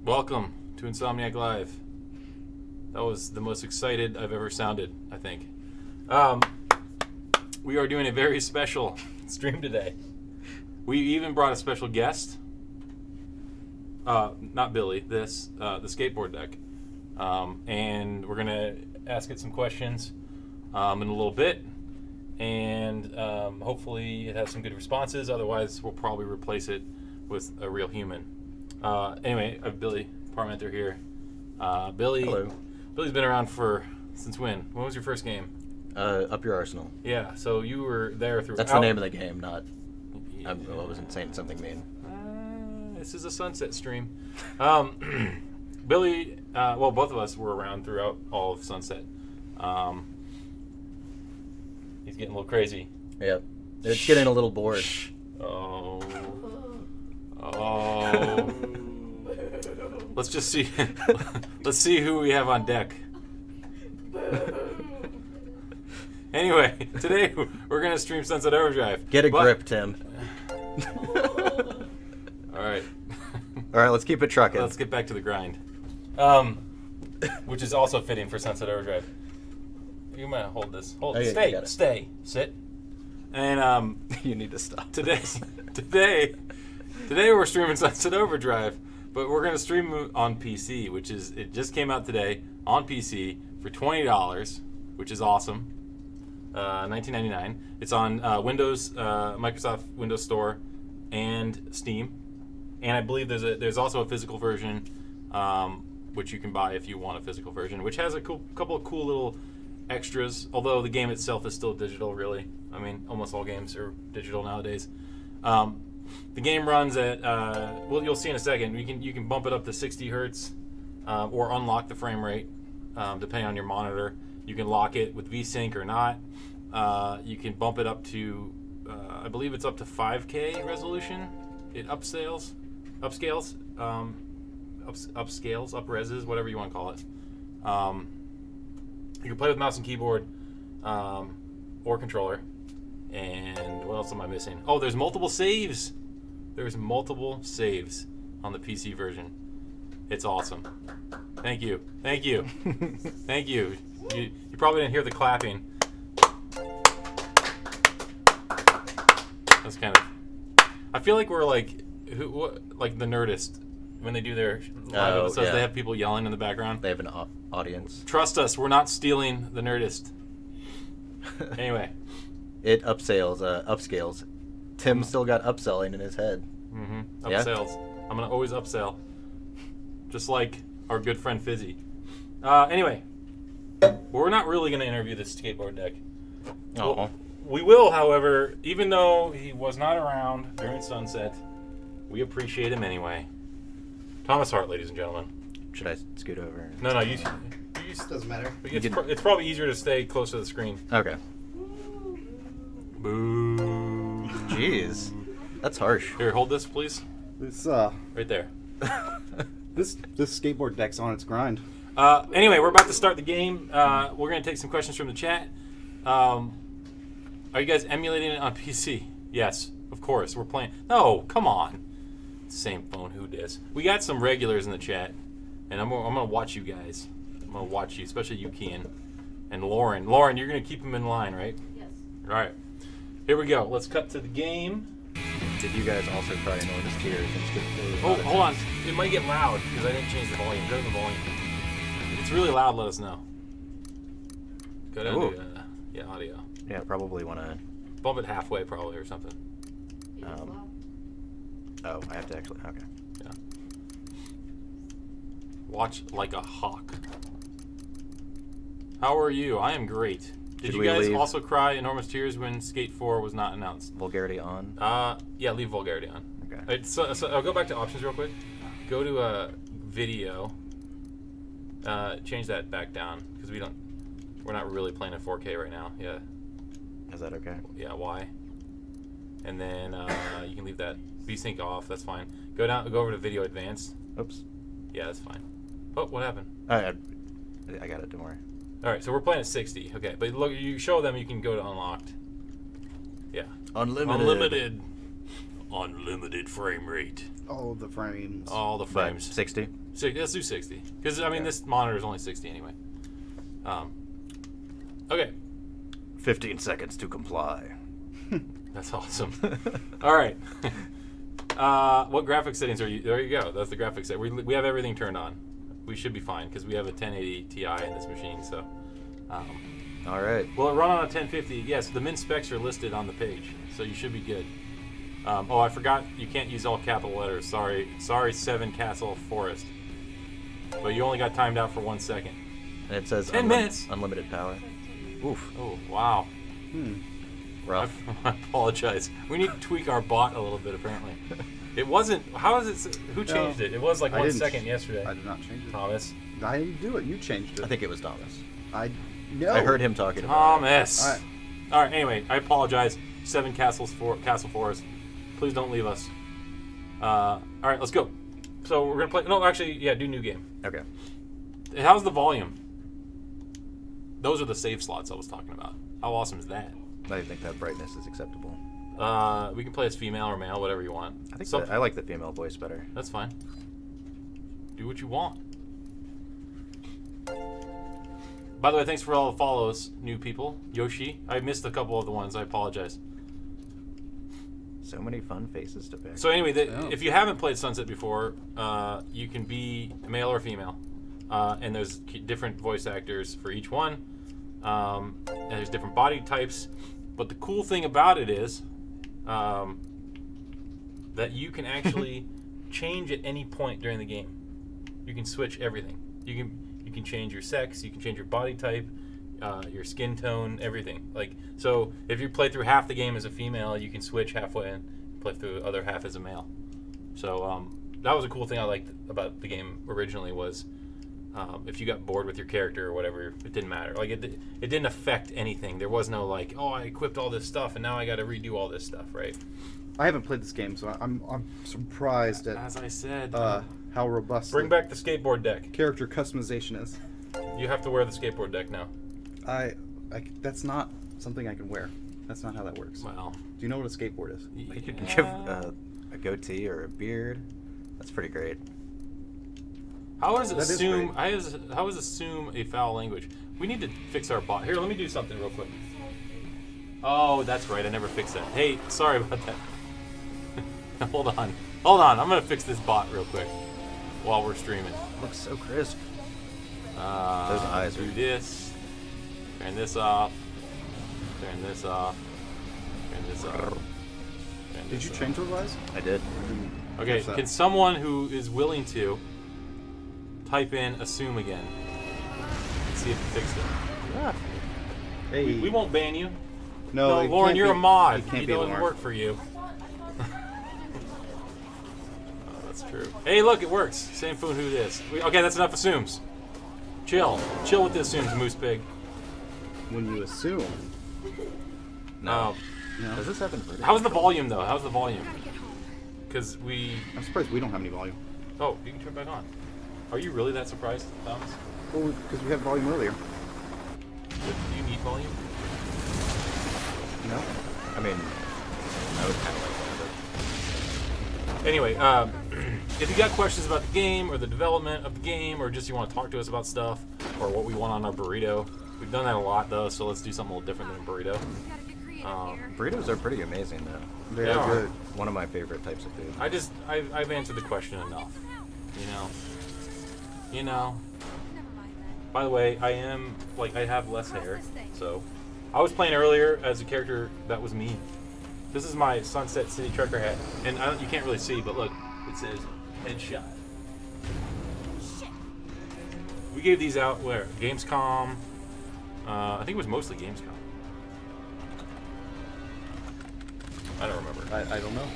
Welcome to Insomniac Live. That was the most excited I've ever sounded, I think. We are doing a very special stream today. We even brought a special guest. Not Billy, the skateboard deck. And we're going to ask it some questions in a little bit. And hopefully it has some good responses. Otherwise, we'll probably replace it with a real human. Anyway, I have Billy Parmenter here. Billy. Hello. Billy's been around since when? When was your first game? Up Your Arsenal. Yeah, so you were there throughout. That's the name of the game, not... I wasn't saying something mean. This is a Sunset stream. Billy, well, both of us were around throughout all of Sunset. He's getting a little crazy. Yep. It's getting a little bored. Oh. Oh. Let's just see. Let's see who we have on deck. Anyway, today we're going to stream Sunset Overdrive. Get a grip, Tim. All right. All right, let's keep it trucking. Let's get back to the grind. Which is also fitting for Sunset Overdrive. You might hold this. Hold. Yeah, stay. Sit. And you need to stop. Today we're streaming Sunset Overdrive, but we're gonna stream on PC, it just came out today on PC for $20, which is awesome. $19.99. It's on Windows, Microsoft Windows Store, and Steam. And I believe there's also a physical version, which you can buy if you want a physical version, which has a couple of cool little extras. Although the game itself is still digital, really. I mean, almost all games are digital nowadays. The game runs at well, you'll see in a second. You can bump it up to 60 hertz, or unlock the frame rate, depending on your monitor. You can lock it with VSync or not. You can bump it up to, I believe it's up to 5K resolution. It upscales, upreses, whatever you want to call it. You can play with mouse and keyboard, or controller. And what else am I missing? Oh, there's multiple saves. There's multiple saves on the PC version. It's awesome. Thank you. Thank you. Thank you. You probably didn't hear the clapping. That's kind of... I feel like we're like the Nerdist when they do their live episodes. Yeah. They have people yelling in the background. They have an audience. Trust us, we're not stealing the Nerdist. Anyway. It upscales. Tim still got upselling in his head. Mm-hmm. Upsells. Yeah? I'm going to always upsell. Just like our good friend Fizzy. Anyway. We're not really going to interview this skateboard deck. Oh. We will, however, even though he was not around during Sunset, we appreciate him anyway. Thomas Hart, ladies and gentlemen. Should I scoot over? No, you doesn't matter. It's probably easier to stay close to the screen. Okay. Boo. Jeez. That's harsh. Here, hold this, please. This right there. this skateboard deck's on its grind. Anyway, we're about to start the game. We're going to take some questions from the chat. Are you guys emulating it on PC? Yes, of course. We're playing. No, come on. Same phone. Who dis? We got some regulars in the chat, and I'm going to watch you guys. I'm going to watch you, especially you, Kian, and Lauren. Lauren, you're going to keep them in line, right? Yes. All right. Here we go. Let's cut to the game. Did you guys also cry in Orvis tears? Oh, hold on. It might get loud because I didn't change the volume. Go to the volume. If it's really loud, let us know. Go down to audio. Yeah, probably want to bump it halfway, probably, or something. Oh, I have to actually. Okay. Yeah. Watch like a hawk. How are you? I am great. Did you guys also cry enormous tears when Skate 4 was not announced? Vulgarity on? Yeah, leave vulgarity on. Okay. So I'll go back to options real quick. Go to video. Change that back down because we're not really playing in 4K right now. Yeah. Is that okay? Yeah. Y. And then you can leave that VSync off. That's fine. Go over to video advanced. Oops. Yeah, that's fine. Oh, what happened? I got it. Don't worry. All right, so we're playing at 60. Okay, but look, you show them you can go to unlocked. Yeah. Unlimited. Unlimited frame rate. All the frames. All the But frames. 60. Let's do 60. Because, I mean, this monitor is only 60 anyway. Okay. 15 seconds to comply. That's awesome. All right. What graphics settings are you? There you go. That's the graphics set. We have everything turned on. We should be fine because we have a 1080 Ti in this machine. So, All right. will it run on a 1050? Yes. The min specs are listed on the page, so you should be good. Oh, I forgot. You can't use all capital letters. Sorry, 7 Castle Forest. But you only got timed out for 1 second. And it says 10 minutes. Unlimited power. Oof. Oh wow. Rough. I apologize. We need to tweak our bot a little bit. Apparently, it wasn't. How is it? Who changed it? It was like 1 second yesterday. I did not change it. Thomas. I didn't do it. You changed it. I think it was Thomas. No. I heard him talking about it. Thomas. All right. All right. Anyway, I apologize. 7 Castle Forest. Please don't leave us. All right, let's go. So we're gonna play. No, actually, yeah, do new game. Okay. How's the volume? Those are the save slots I was talking about. How awesome is that? I think that brightness is acceptable. We can play as female or male, whatever you want. I think I like the female voice better. That's fine. Do what you want. By the way, thanks for all the follows, new people. Yoshi, I missed a couple of the ones. I apologize. So many fun faces to pick. So anyway, if you haven't played Sunset before, you can be male or female, and there's different voice actors for each one, and there's different body types. But the cool thing about it is that you can actually change at any point during the game. You can switch everything. You can change your sex. You can change your body type, your skin tone, everything. Like, so if you play through half the game as a female, you can switch halfway and play through the other half as a male. So that was a cool thing I liked about the game originally was if you got bored with your character or whatever, it didn't matter. Like it didn't affect anything. There was no like, oh, I equipped all this stuff and now I got to redo all this stuff, right? I haven't played this game, so I'm surprised at As I said, how robust. bring back the skateboard deck. Character customization is. You have to wear the skateboard deck now. That's not something I can wear. That's not how that works. Well, Do you know what a skateboard is? You could give a goatee or a beard. That's pretty great. how is That is assume? great. How is assume a foul language? We need to fix our bot. Here, let me do something real quick. Oh, that's right. I never fixed that. Hey, sorry about that. Hold on. I'm gonna fix this bot real quick while we're streaming. Looks so crisp. Those eyes Do are... this. Turn this off. Turn this off. Turn this off. Turn Did this you off. change those eyes? I did. Okay, What's that? can someone who is willing to type in assume again? Let's see if it fixed it. Ah. Hey. We won't ban you. No, No, it Lauren, can't you're be- a mod. It can't It be doesn't Lauren. work for you. Oh, that's true. Hey, look, it works. Same food who this. Okay, that's enough assumes. Chill. Chill with the assumes, Moose Pig. When you assume. No. No. Does this happen for How's the volume, though? How's the volume? Because I'm surprised we don't have any volume. Oh, you can turn it back on. Are you really that surprised, Thomas? Well, because we had volume earlier. Do you need volume? No. I mean, I would kind of like that. Anyway, if you got questions about the game or the development of the game, or just you want to talk to us about stuff or what we want on our burrito, we've done that a lot though, so let's do something a little different than a burrito. Burritos are pretty amazing, though. They are good. One of my favorite types of food. I've answered the question enough. You know. By the way, I have less hair, so I was playing earlier as a character that was me. This is my Sunset City Trucker hat, and you can't really see, but look, it says headshot. We gave these out where? Gamescom. I think it was mostly Gamescom. I don't remember. I don't know.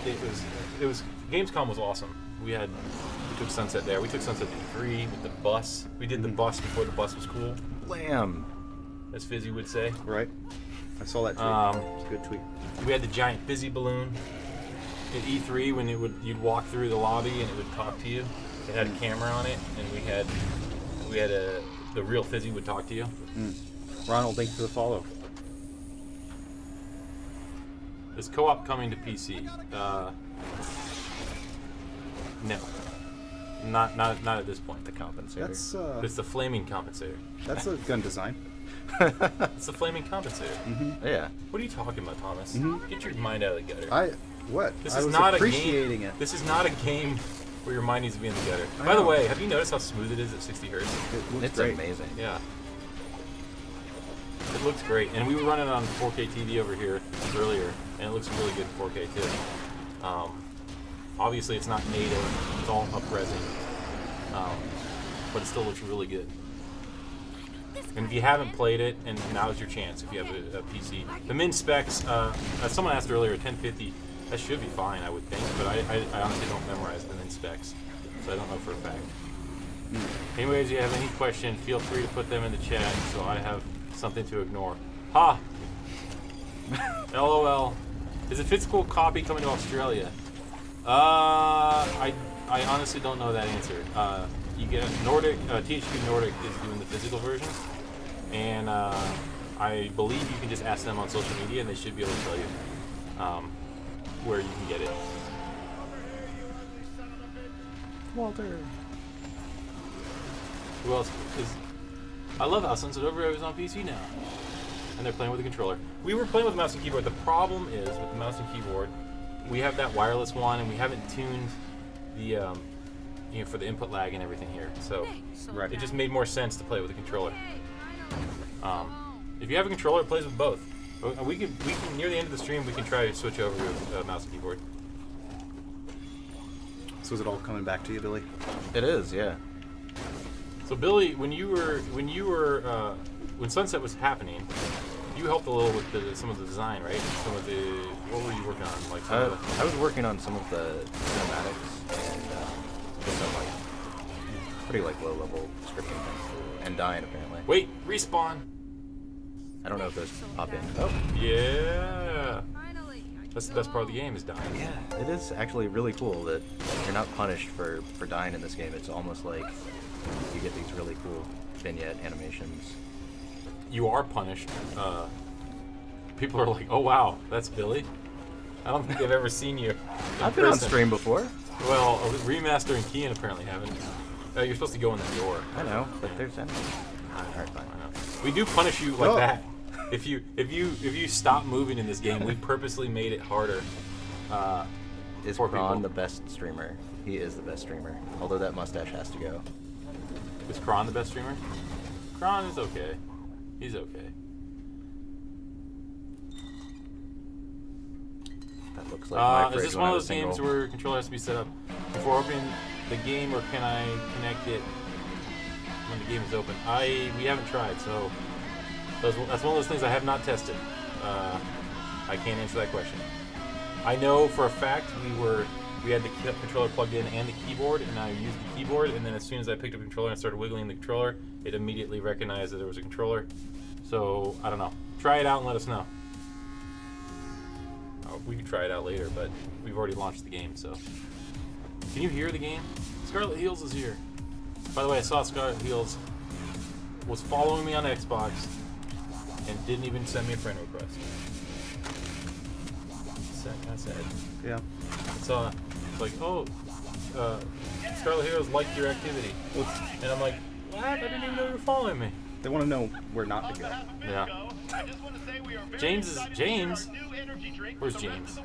It was Gamescom was awesome. We took Sunset there. We took Sunset to 3 with the bus. We did the bus before the bus was cool, Lamb. as Fizzy would say. Right. I saw that tweet. It's a good tweet. We had the giant Fizzy balloon at E3 when you'd walk through the lobby and it would talk to you. It had a camera on it, and we had the real Fizzy would talk to you. Ronald, thanks for the follow. Is co-op coming to PC? No. Not at this point. The compensator. That's It's the flaming compensator. that's a gun design. It's the flaming compensator. Yeah. What are you talking about, Thomas? Mhm. Get your mind out of the gutter. This This I is was not appreciating a game. it. This is not a game where your mind needs to be in the gutter. I By the know. way, have you noticed how smooth it is at 60 hertz? It looks It's great. amazing. Yeah. It looks great, and we were running on 4K TV over here earlier, and it looks really good in 4K too. Obviously, it's not native; it's all up-resing, but it still looks really good. And if you haven't played it, and now's your chance if you have a PC. The min specs, as someone asked earlier, 1050, that should be fine, I would think, but I honestly don't memorize the min specs, so I don't know for a fact. Anyways, if you have any question, feel free to put them in the chat so I have something to ignore. Ha! LOL. Is a physical copy coming to Australia? I honestly don't know that answer. You get Nordic, THQ Nordic is doing the physical version, and I believe you can just ask them on social media and they should be able to tell you where you can get it. Walter. Who else is... I love how Sunset Overdrive is on PC now. And they're playing with a controller. We were playing with mouse and keyboard. The problem is, with the mouse and keyboard, we have that wireless one, and we haven't tuned the, you know, for the input lag and everything here. So Right. it just made more sense to play with a controller. If you have a controller, it plays with both. We can near the end of the stream, we can try to switch over to mouse and keyboard. So is it all coming back to you, Billy? It is, yeah. So Billy, when Sunset was happening, you helped a little with some of the design, right? Some of the what were you working on? Like some of the, I was working on some of the cinematics and just some like pretty like low level scripting things and dying apparently. wait, respawn. I don't know if those pop in. Oh yeah, that's the best part of the game is dying. Yeah, it is actually really cool that you're not punished for dying in this game. It's almost like you get these really cool vignette animations. You are punished. People are like, "Oh wow, that's Billy." I don't think they've ever seen you. I've been on stream before. Well, Remaster and Kean apparently haven't. You're supposed to go in the door. I know, but there's enemies. Alright, fine. I know. We do punish you like that. If you stop moving in this game, we purposely made it harder. Is for Kron people. the best streamer? He is the best streamer. Although that mustache has to go. Is Kron the best streamer? Kron is okay. He's okay. That looks like my Is fridge this when one I of was those games single. where controller has to be set up before opening the game, or can I connect it when the game is open? We haven't tried, so that's one of those things I have not tested. I can't answer that question. I know for a fact we had the controller plugged in and the keyboard, and I used the keyboard, and then as soon as I picked up the controller and started wiggling the controller, it immediately recognized that there was a controller. So I don't know. Try it out and let us know. We could try it out later, but we've already launched the game, so. Can you hear the game? Scarlet Heels is here. By the way, I saw Scarlet Heels was following me on Xbox and didn't even send me a friend request. I said, Yeah. I saw, it's like, oh, Scarlet Heroes liked your activity. And I'm like, what? I didn't even know you were following me. They want to know where not to go. Yeah. James. Where's James?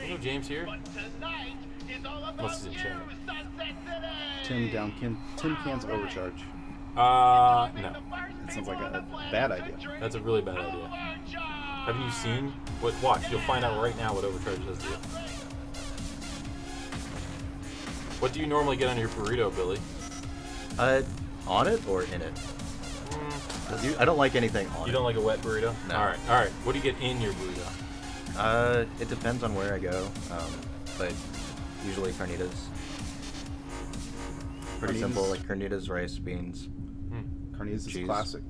You know James here? Unless he's in chat. Tim cans overcharge. No. That sounds like a bad idea. That's a really bad idea. Haven't you seen what? Watch, you'll find out right now what overcharge does to you. What do you normally get on your burrito, Billy? On it or in it? I don't like anything on it. You don't like a wet burrito? No. All right. What do you get in your burrito? It depends on where I go, but usually carnitas. Pretty Carnitas? simple, like carnitas, rice, beans. Carnitas is Cheese. classic.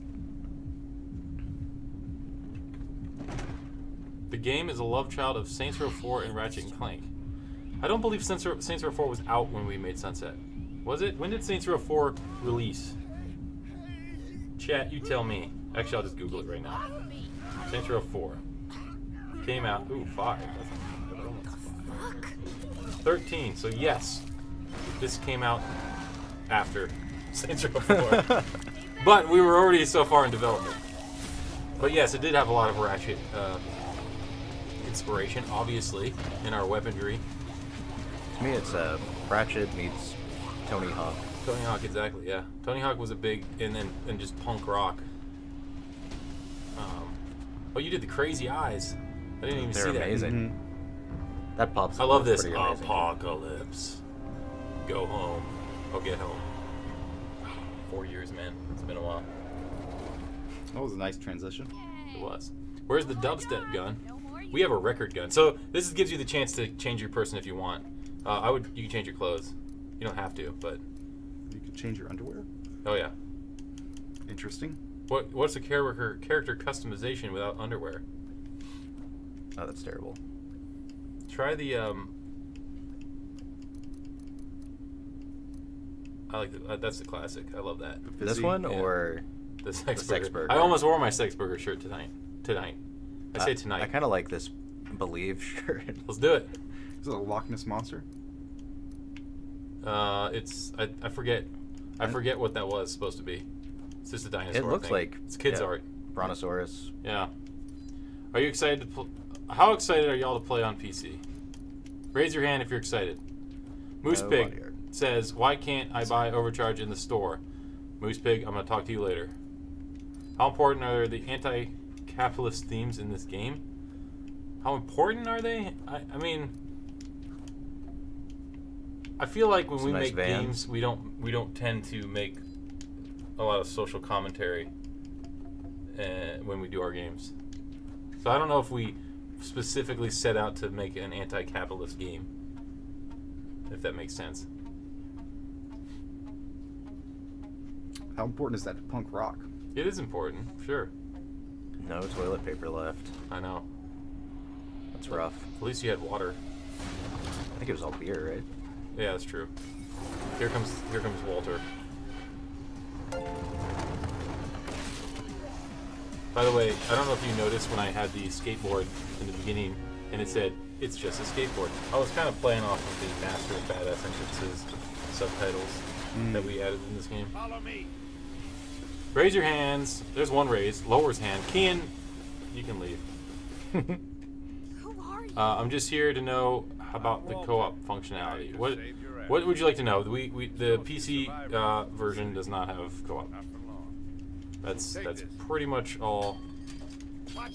The game is a love child of Saints Row 4 and Ratchet and Clank. I don't believe Saints Row 4 was out when we made Sunset. Was it? When did Saints Row 4 release? Chat, you tell me. Actually, I'll just Google it right now. Saints Row 4. came out. Ooh, 5. Fuck. 13. So yes, this came out after Saints Row 4. But we were already so far in development. But yes, it did have a lot of Ratchet inspiration, obviously, in our weaponry. To me, it's Ratchet meets Tony Hawk. Tony Hawk, exactly, yeah. Tony Hawk was a big, and just punk rock. Oh, you did the crazy eyes. I didn't even They're see that. amazing. Mm-hmm. That pops. I love this. pretty amazing. Apocalypse. Go home. I'll get home. 4 years, man. It's been a while. That was a nice transition. It was. Where's the dubstep gun? We have a record gun. So this gives you the chance to change your person if you want. You can change your clothes. You don't have to, but You could change your underwear. oh yeah. Interesting. What's the character customization without underwear? Oh, that's terrible. Try the I like that's the classic. I love that. This Fizzy. one Yeah. or The sex The sex burger. burger. I almost wore my sex burger shirt tonight. I say tonight. I kind of like this Believe shirt. Let's do it. Is it a Loch Ness monster? It's I forget. I forget what that was supposed to be. It's just a dinosaur. It looks thing. like It's kids' yeah, art. Brontosaurus. Yeah. Are you excited to How excited are y'all to play on PC? Raise your hand if you're excited. Moose No Pig body art. says, "Why can't I buy Overcharge in the store?" Moose Pig, I'm gonna talk to you later. How important are the anti-capitalist themes in this game? How important are they? I mean, I feel like when Some we nice make vans. games, we don't tend to make a lot of social commentary when we do our games. So I don't know if we specifically set out to make an anti-capitalist game, if that makes sense. How important is that to punk rock? It is important, sure. No toilet paper left. I know. That's rough. At least you had water. I think it was all beer, right? Yeah, that's true. Here comes Walter. By the way, I don't know if you noticed when I had the skateboard in the beginning and it said, "It's just a skateboard." I was kind of playing off of the Master of Badass Entrances subtitles that we added in this game. Follow me. Raise your hands. There's one raised. Lowers hand. Kian, you can leave. Who are you? I'm just here to know about the co-op functionality. What would you like to know? The PC version does not have co-op. Not for long. That's pretty much all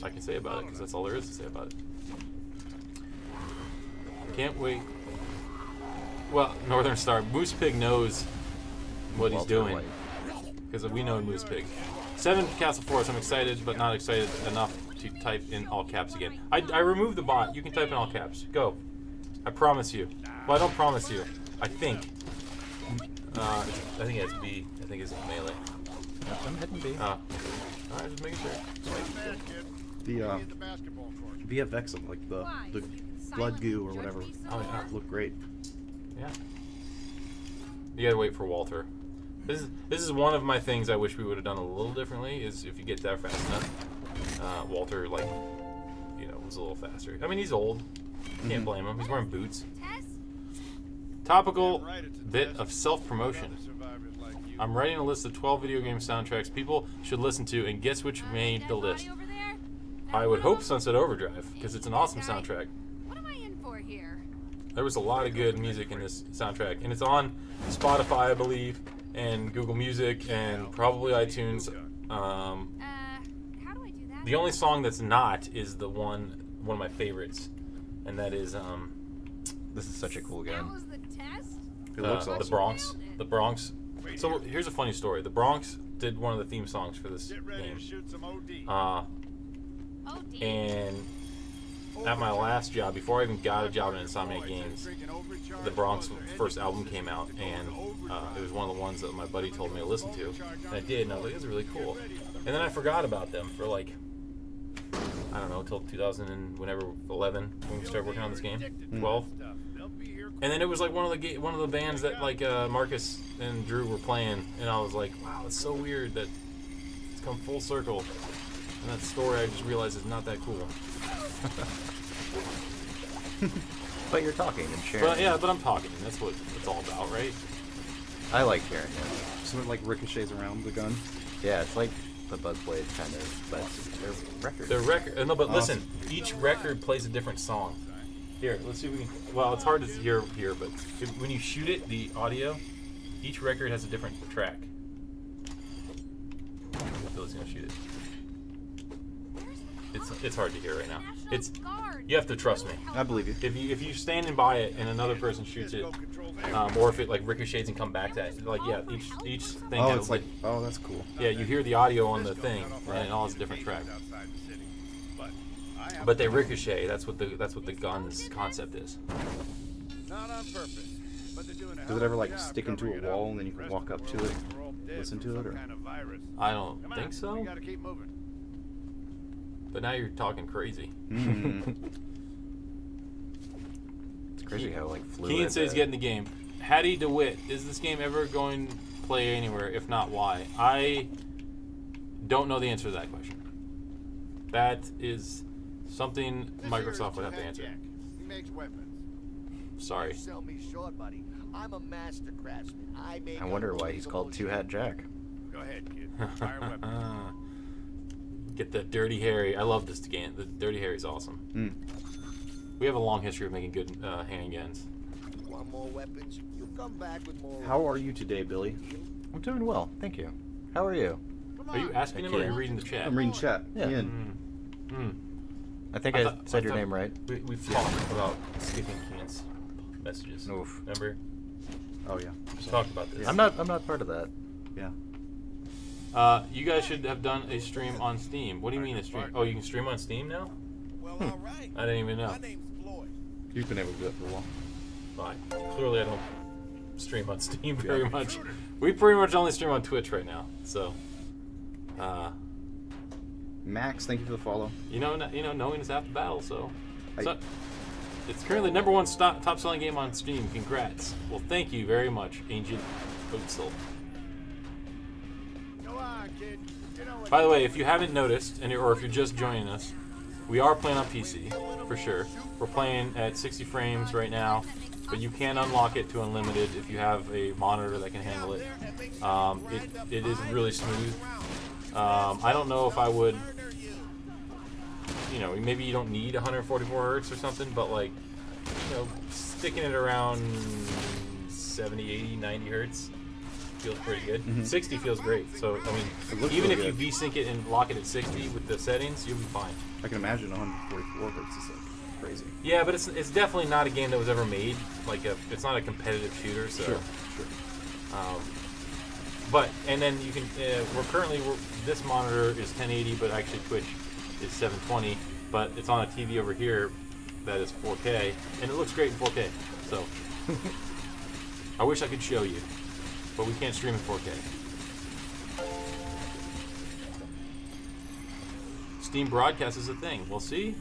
I can say about it, because that's all there is to say about it. Can't wait. Well, Northern Star, Moose Pig knows what he's Walter doing, White. because we know Moose Pig. 7 Castle Forest. I'm excited, but not excited enough to type in all caps again. I removed the bot. You can type in all caps. Go. I promise you. Well, I don't promise you. I think. I think it's B. I think it's melee. I'm hitting B. All right, just making sure. The The basketball court. VFX of like the blood goo or whatever Oh yeah. look great. Yeah. You gotta wait for Walter. This is one of my things I wish we would have done a little differently. Is if you get there fast enough. Walter, like, was a little faster. I mean, he's old. Can't blame him. He's wearing boots. Topical bit of self-promotion. I'm writing a list of 12 video game soundtracks people should listen to, and guess which made the list? I would hope Sunset Overdrive, because it's an awesome soundtrack. What am I in for here? There was a lot of good music in this soundtrack, and it's on Spotify, I believe, and Google Music, and probably iTunes. How do I do that? The only song that's not is the one of my favorites, and that is This is such a cool That game. was the test? It looks the awesome. Bronx. The Bronx. So here's a funny story. The Bronx did one of the theme songs for this Get ready game. to shoot some OD. Oh, dear. And at my last job, before I even got a job in Insomniac Games, the Bronx first album came out, and it was one of the ones that my buddy told me to listen to, and I did, and I was like, "This is really cool." And then I forgot about them for like, I don't know, until 2011 when we started working on this game, 12. And then it was like one of the bands that like Marcus and Drew were playing, and I was like, "Wow, it's so weird that it's come full circle." And that story I just realized is not that cool. But you're talking and sharing. But yeah, but I'm talking. That's what it's all about, right? I like hearing it. So it like ricochets around the gun. Yeah, it's like the Buzzblade kind of, but they're records. The record. No, but listen. Each record plays a different song. Here, let's see if we can. Well, it's hard to hear here, but when you shoot it, the audio, each record has a different track. Billy's gonna shoot it. It's hard to hear right now. It's you have to trust me. I believe you. If you standing by it and another person shoots it, or if it like ricochets and come back to it, like yeah, each thing. Oh, has it's like, oh, that's cool. yeah, you hear the audio on the thing, and it all has a different track. But they ricochet. That's what the gun's concept is. Not on purpose, but they're doing a Does it ever like stick into a wall and then you can walk up to it, listen to it, or? I don't think so. We gotta keep moving. But now you're talking crazy. It's crazy how like fluid. Keen says getting the game. Hattie DeWitt, is this game ever going to play anywhere? If not, why? I don't know the answer to that question. That is something Microsoft would have to answer. He makes weapons. Sorry. Sell me short, buddy. I'm a master craftsman. I wonder why he's called Two Hat Jack. Go ahead, kid. Fire weapons. Get the Dirty Harry. I love this game. The Dirty Harry's awesome. We have a long history of making good handguns. Want more weapons? You come back with more. How are you today, Billy? I'm doing well, thank you. How are you? Are you asking him or are you reading the chat? I'm reading chat. Yeah. Ian. I think I said your name right. We've talked about skipping Keenan's messages. Oof. Remember? Oh yeah. We've talked about this. I'm not part of that. Yeah. You guys should have done a stream on Steam. What do you mean a stream? Oh, you can stream on Steam now? Well, all right. I didn't even know. My name's Floyd. You've been able to do that for a while. Fine. Clearly, I don't stream on Steam very much. We pretty much only stream on Twitch right now. So, Max, thank you for the follow. knowing is half the battle. So, it's currently #1 top selling game on Steam. Congrats. Well, thank you very much, Ancient Oatsel. Go on, kid. You know what By the way, if you haven't noticed, or if you're just joining us, we are playing on PC, for sure. We're playing at 60 frames right now, but you can unlock it to unlimited if you have a monitor that can handle it. It is really smooth. I don't know if I would, maybe you don't need 144 hertz or something, but like, sticking it around 70, 80, 90 hertz feels pretty good. 60 feels great. So, I mean, even if you VSync it and lock it at 60 with the settings, you'll be fine. I can imagine 144 hertz is like crazy. Yeah, but it's definitely not a game that was ever made. It's not a competitive shooter. So. Sure. And then you can. This monitor is 1080, but actually Twitch is 720. But it's on a TV over here that is 4K, and it looks great in 4K. So I wish I could show you, but we can't stream in 4K. Steam Broadcast is a thing. We'll see.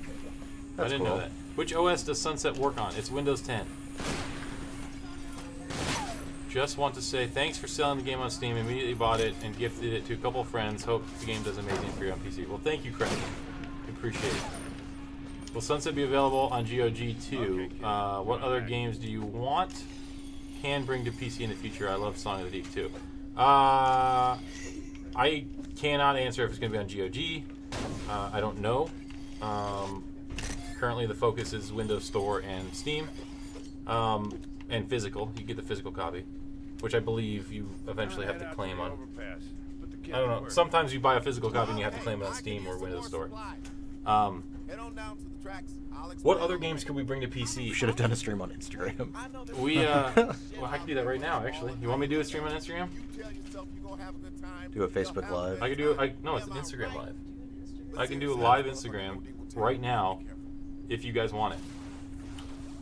I didn't know that. Which OS does Sunset work on? It's Windows 10. Just want to say thanks for selling the game on Steam. Immediately bought it and gifted it to a couple of friends. Hope the game does amazing for you on PC. Well, thank you, Craig. Appreciate it. Will Sunset be available on GOG too? What other games do you want? Can bring to PC in the future. I love Song of the Deep too. I cannot answer if it's going to be on GOG. I don't know. Currently, the focus is Windows Store and Steam, and physical. You get the physical copy, which I believe you eventually have to claim on. I don't know. Sometimes you buy a physical copy and you have to claim it on Steam or Windows Store. What other games could we bring to PC? You should have done a stream on Instagram. Well, I can do that right now, actually. You want me to do a stream on Instagram? Do a Facebook Live. I can do. No, it's an Instagram Live. I can do a live Instagram right now, if you guys want it.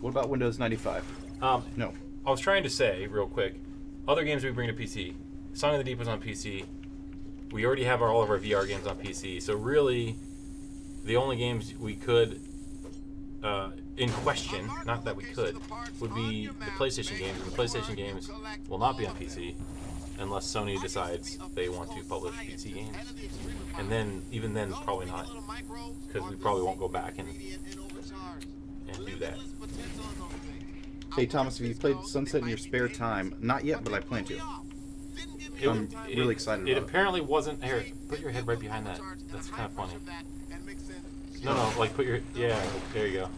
What about Windows 95? No. I was trying to say, real quick, other games we bring to PC. Song of the Deep was on PC. We already have all of our VR games on PC. So really, the only games we could, in question, not that we could, would be the PlayStation games. And the PlayStation games will not be on PC. unless Sony decides they want to publish PC games. And then, even then, probably not, because we probably won't go back and do that. Hey Thomas, have you played Sunset in your spare time? Not yet, but I plan to. I'm really excited It about it. apparently wasn't. Here, put your head right behind that. That's kind of funny. No, like put your. Yeah, there you go.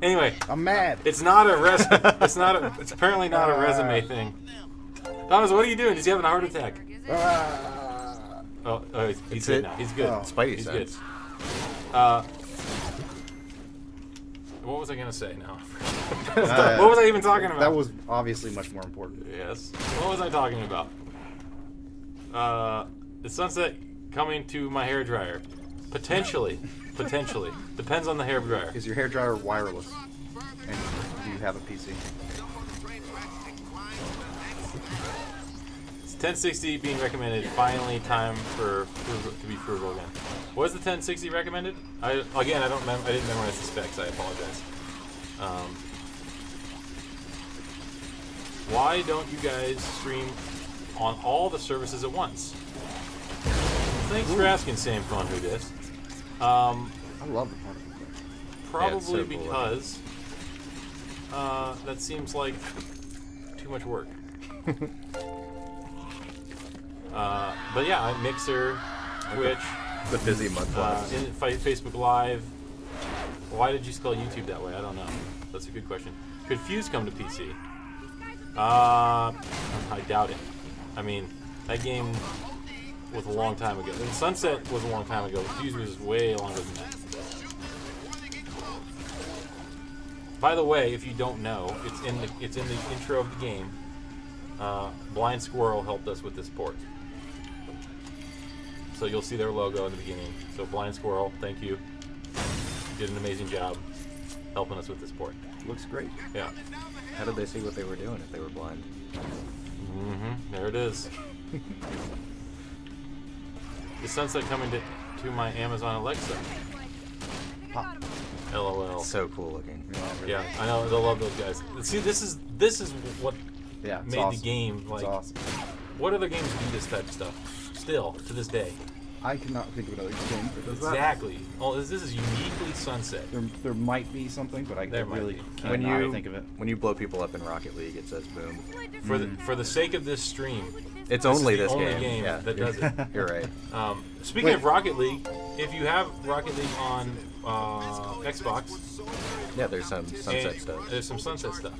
Anyway, I'm mad. it's not a It's apparently not a resume thing. Thomas, what are you doing? Is he having a heart attack? Oh, he's good now. He's good. Oh. Spidey He's sense. good. What was I gonna say now? What was I even talking about? That was obviously much more important. Yes. What was I talking about? Is Sunset coming to my hairdryer? Potentially. Potentially. Depends on the hairdryer. Is your hairdryer wireless? And do you have a PC? It's 1060 being recommended. Finally, time to be frugal again. Was the 1060 recommended? I don't remember. I didn't memorize the specs. I apologize. Why don't you guys stream on all the services at once? Thanks for asking, Sam Phone Who Dis. I love the particle thing. Probably Yeah, it's so cool. because that seems like too much work. But yeah, Mixer, Twitch, The busy month lapse. Facebook Live. Why did you spell YouTube that way? I don't know. That's a good question. Could Fuse come to PC? I doubt it. I mean, that game was a long time ago. And Sunset was a long time ago. Fuse was way longer than that. By the way, if you don't know, it's in the intro of the game. Blind Squirrel helped us with this port. So you'll see their logo in the beginning. So Blind Squirrel, thank you. Did an amazing job helping us with this port. Looks great. Yeah. How did they see what they were doing if they were blind? There it is. Is Sunset coming to my Amazon Alexa? LOL. So cool looking. Yeah, I know. They'll love those guys. See, this is what Yeah, it's made awesome. the game like. It's awesome. What other games do this type of stuff? Still to this day. I cannot think of another game that does that. Exactly. Oh, this is uniquely Sunset. There might be something, but I There might really be. cannot think of it. When you blow people up in Rocket League, it says boom. For the sake of this stream, It's this only is the this only game. game Yeah, that does it. You're right. Speaking Wait. of Rocket League, if you have Rocket League on Xbox, Yeah, there's some Sunset and stuff. there's some Sunset stuff.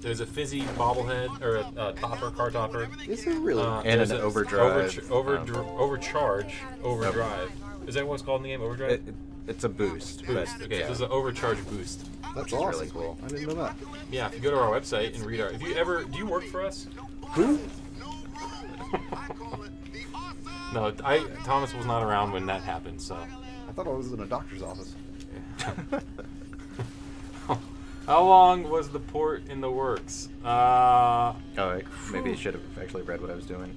There's a fizzy bobblehead or a topper, car topper. Is there really? And There's an a overdrive. overcharge, overdrive. Is that what it's called in the game? Overdrive? It's a boost. Boost. but, Okay, yeah. so there's an overcharge boost. That's is awesome. really cool. I didn't know that. Yeah, if you go to our website and read our. If you ever. Do you work for us? Who? No, Thomas was not around when that happened, so. I thought I was in a doctor's office. How long was the port in the works? Oh, maybe you should have actually read what I was doing.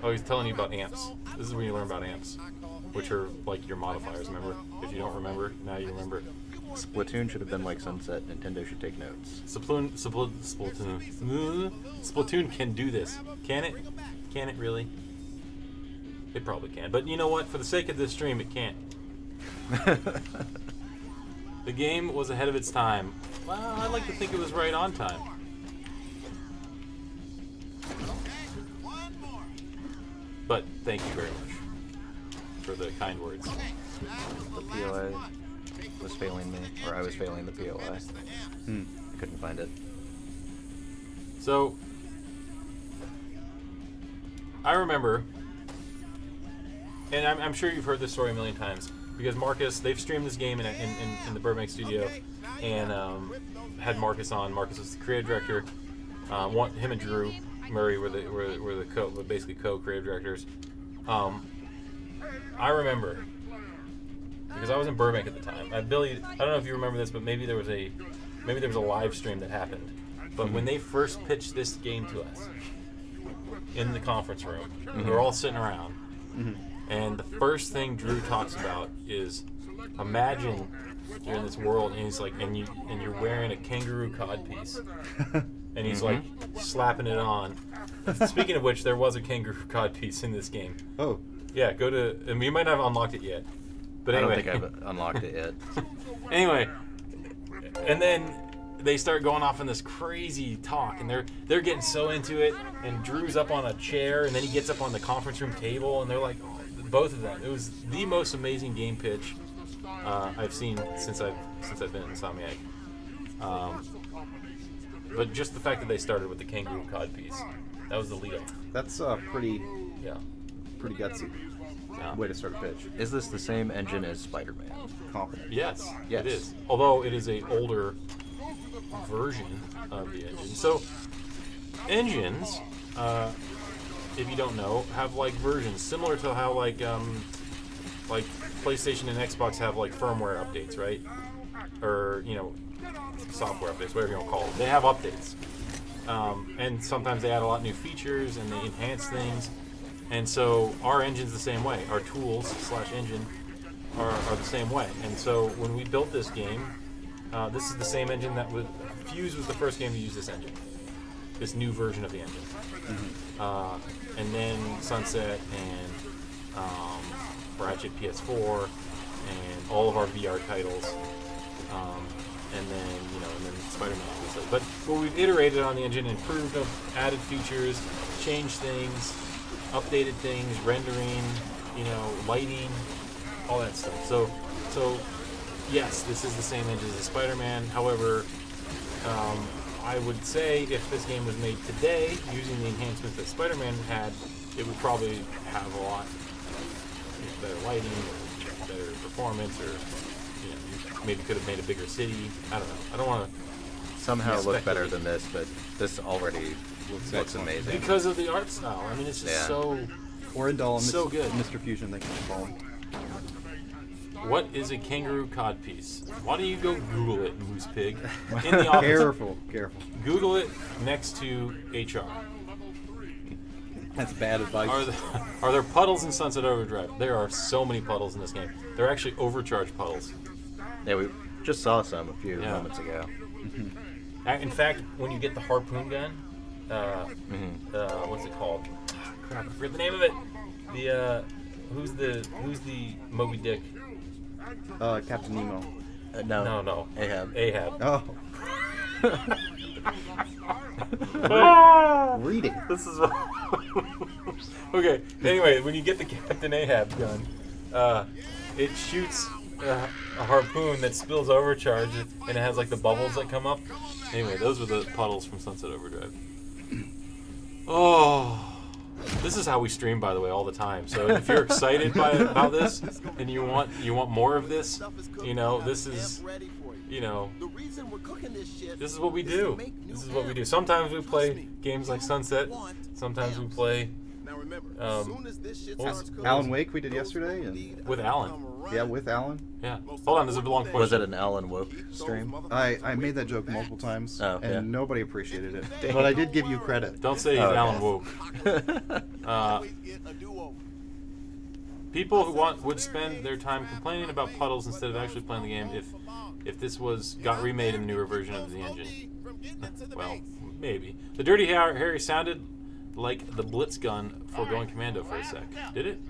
He's telling you about amps. This is when you learn about amps, which are like your modifiers. Remember? If you don't remember, now you remember. Splatoon should have been like Sunset. Nintendo should take notes. Splatoon can do this. Can it? Can it really? It probably can. But you know what? For the sake of this stream, it can't. The game was ahead of its time. Well, I like to think it was right on time. But thank you very much for the kind words. The POI was failing me, or I was failing the POI. I couldn't find it. So, I remember, and I'm sure you've heard this story a million times, because Marcus, they've streamed this game in the Burbank studio, and had Marcus on. Marcus was the creative director. Him and Drew Murray were basically co-creative directors. I remember, because I was in Burbank at the time. Billy, I don't know if you remember this, but maybe there was a live stream that happened. But when they first pitched this game to us in the conference room, we were all sitting around, and the first thing Drew talks about is, imagine you're in this world, and he's like, and you're wearing a kangaroo codpiece, and he's like slapping it on. Speaking of which, there was a kangaroo codpiece in this game. Oh, Yeah, go to. I mean, you might not have unlocked it yet, but I don't anyway. think I've unlocked it yet. Anyway, and then they start going off in this crazy talk, and they're getting so into it. And Drew's up on a chair, and then he gets up on the conference room table, and they're like, both of them. It was the most amazing game pitch I've seen since I've been in Insomniac. But just the fact that they started with the kangaroo cod piece, that was the lead up. that's pretty Yeah. gutsy Yeah. way to start a pitch. Is this the same engine as Spider-Man? Confident. Yes, Yes. it is. Although it is a older version of the engine. So engines, if you don't know, have like versions similar to how like PlayStation and Xbox have like firmware updates, right? Or software updates, whatever you want to call it. They have updates, and sometimes they add a lot of new features and they enhance things. And so our engine's the same way. Our tools / engine are the same way. And so when we built this game, this is the same engine that was Fuse was the first game to use this engine, this new version of the engine. And then Sunset and Ratchet PS4 and all of our VR titles. And then Spider-Man, obviously. But we've iterated on the engine, improved them, added features, changed things, updated things, rendering, lighting, all that stuff. So yes, this is the same engine as Spider-Man. However, I would say if this game was made today using the enhancements that Spider-Man had, it would probably have a lot better lighting, or better performance, or maybe could have made a bigger city. I don't know. I don't want to Somehow look better than this, but this already looks amazing. because of the art style. I mean, it's just so. Orindal and So good. Mr. Fusion, thank you for following. What is a kangaroo codpiece? Why don't you go Google it, Moose Pig? In the office. Careful. Google it next to HR. That's bad advice. Are there puddles in Sunset Overdrive? There are so many puddles in this game. They're actually overcharged puddles. Yeah, we just saw some a few Yeah. moments ago. In fact, when you get the harpoon gun, what's it called? Crap, I forget the name of it. The who's the Moby Dick? Captain Nemo. No. Ahab. Oh. Reading. This is okay. Anyway, when you get the Captain Ahab gun, it shoots a harpoon that spills overcharge, and it has like the bubbles that come up. Anyway, those were the puddles from Sunset Overdrive. Oh, this is how we stream, by the way, all the time. So if you're excited about this and you want more of this, this is The reason we're cooking this shit this is what we is to do. make new This is what we do. ammo. Sometimes we play Trust me, games like Sunset. Sometimes we play Now remember, As soon as this shit what was- starts cooking, Alan Wake we did those yesterday, who and need with a Alan. camera yeah, right with Alan. Yeah. Hold on, there's a long question. Was it an Alan Woke stream? I made that joke multiple times, Oh, and yeah. nobody appreciated it. But I did give you credit. Don't say he's Oh, okay. Alan Woke. always get a do-over. People who would spend their time complaining about puddles instead of actually playing the game if this got remade in the newer version of the engine. Well, maybe. The Dirty Harry sounded like the Blitz gun for Going Commando for a sec. Did it?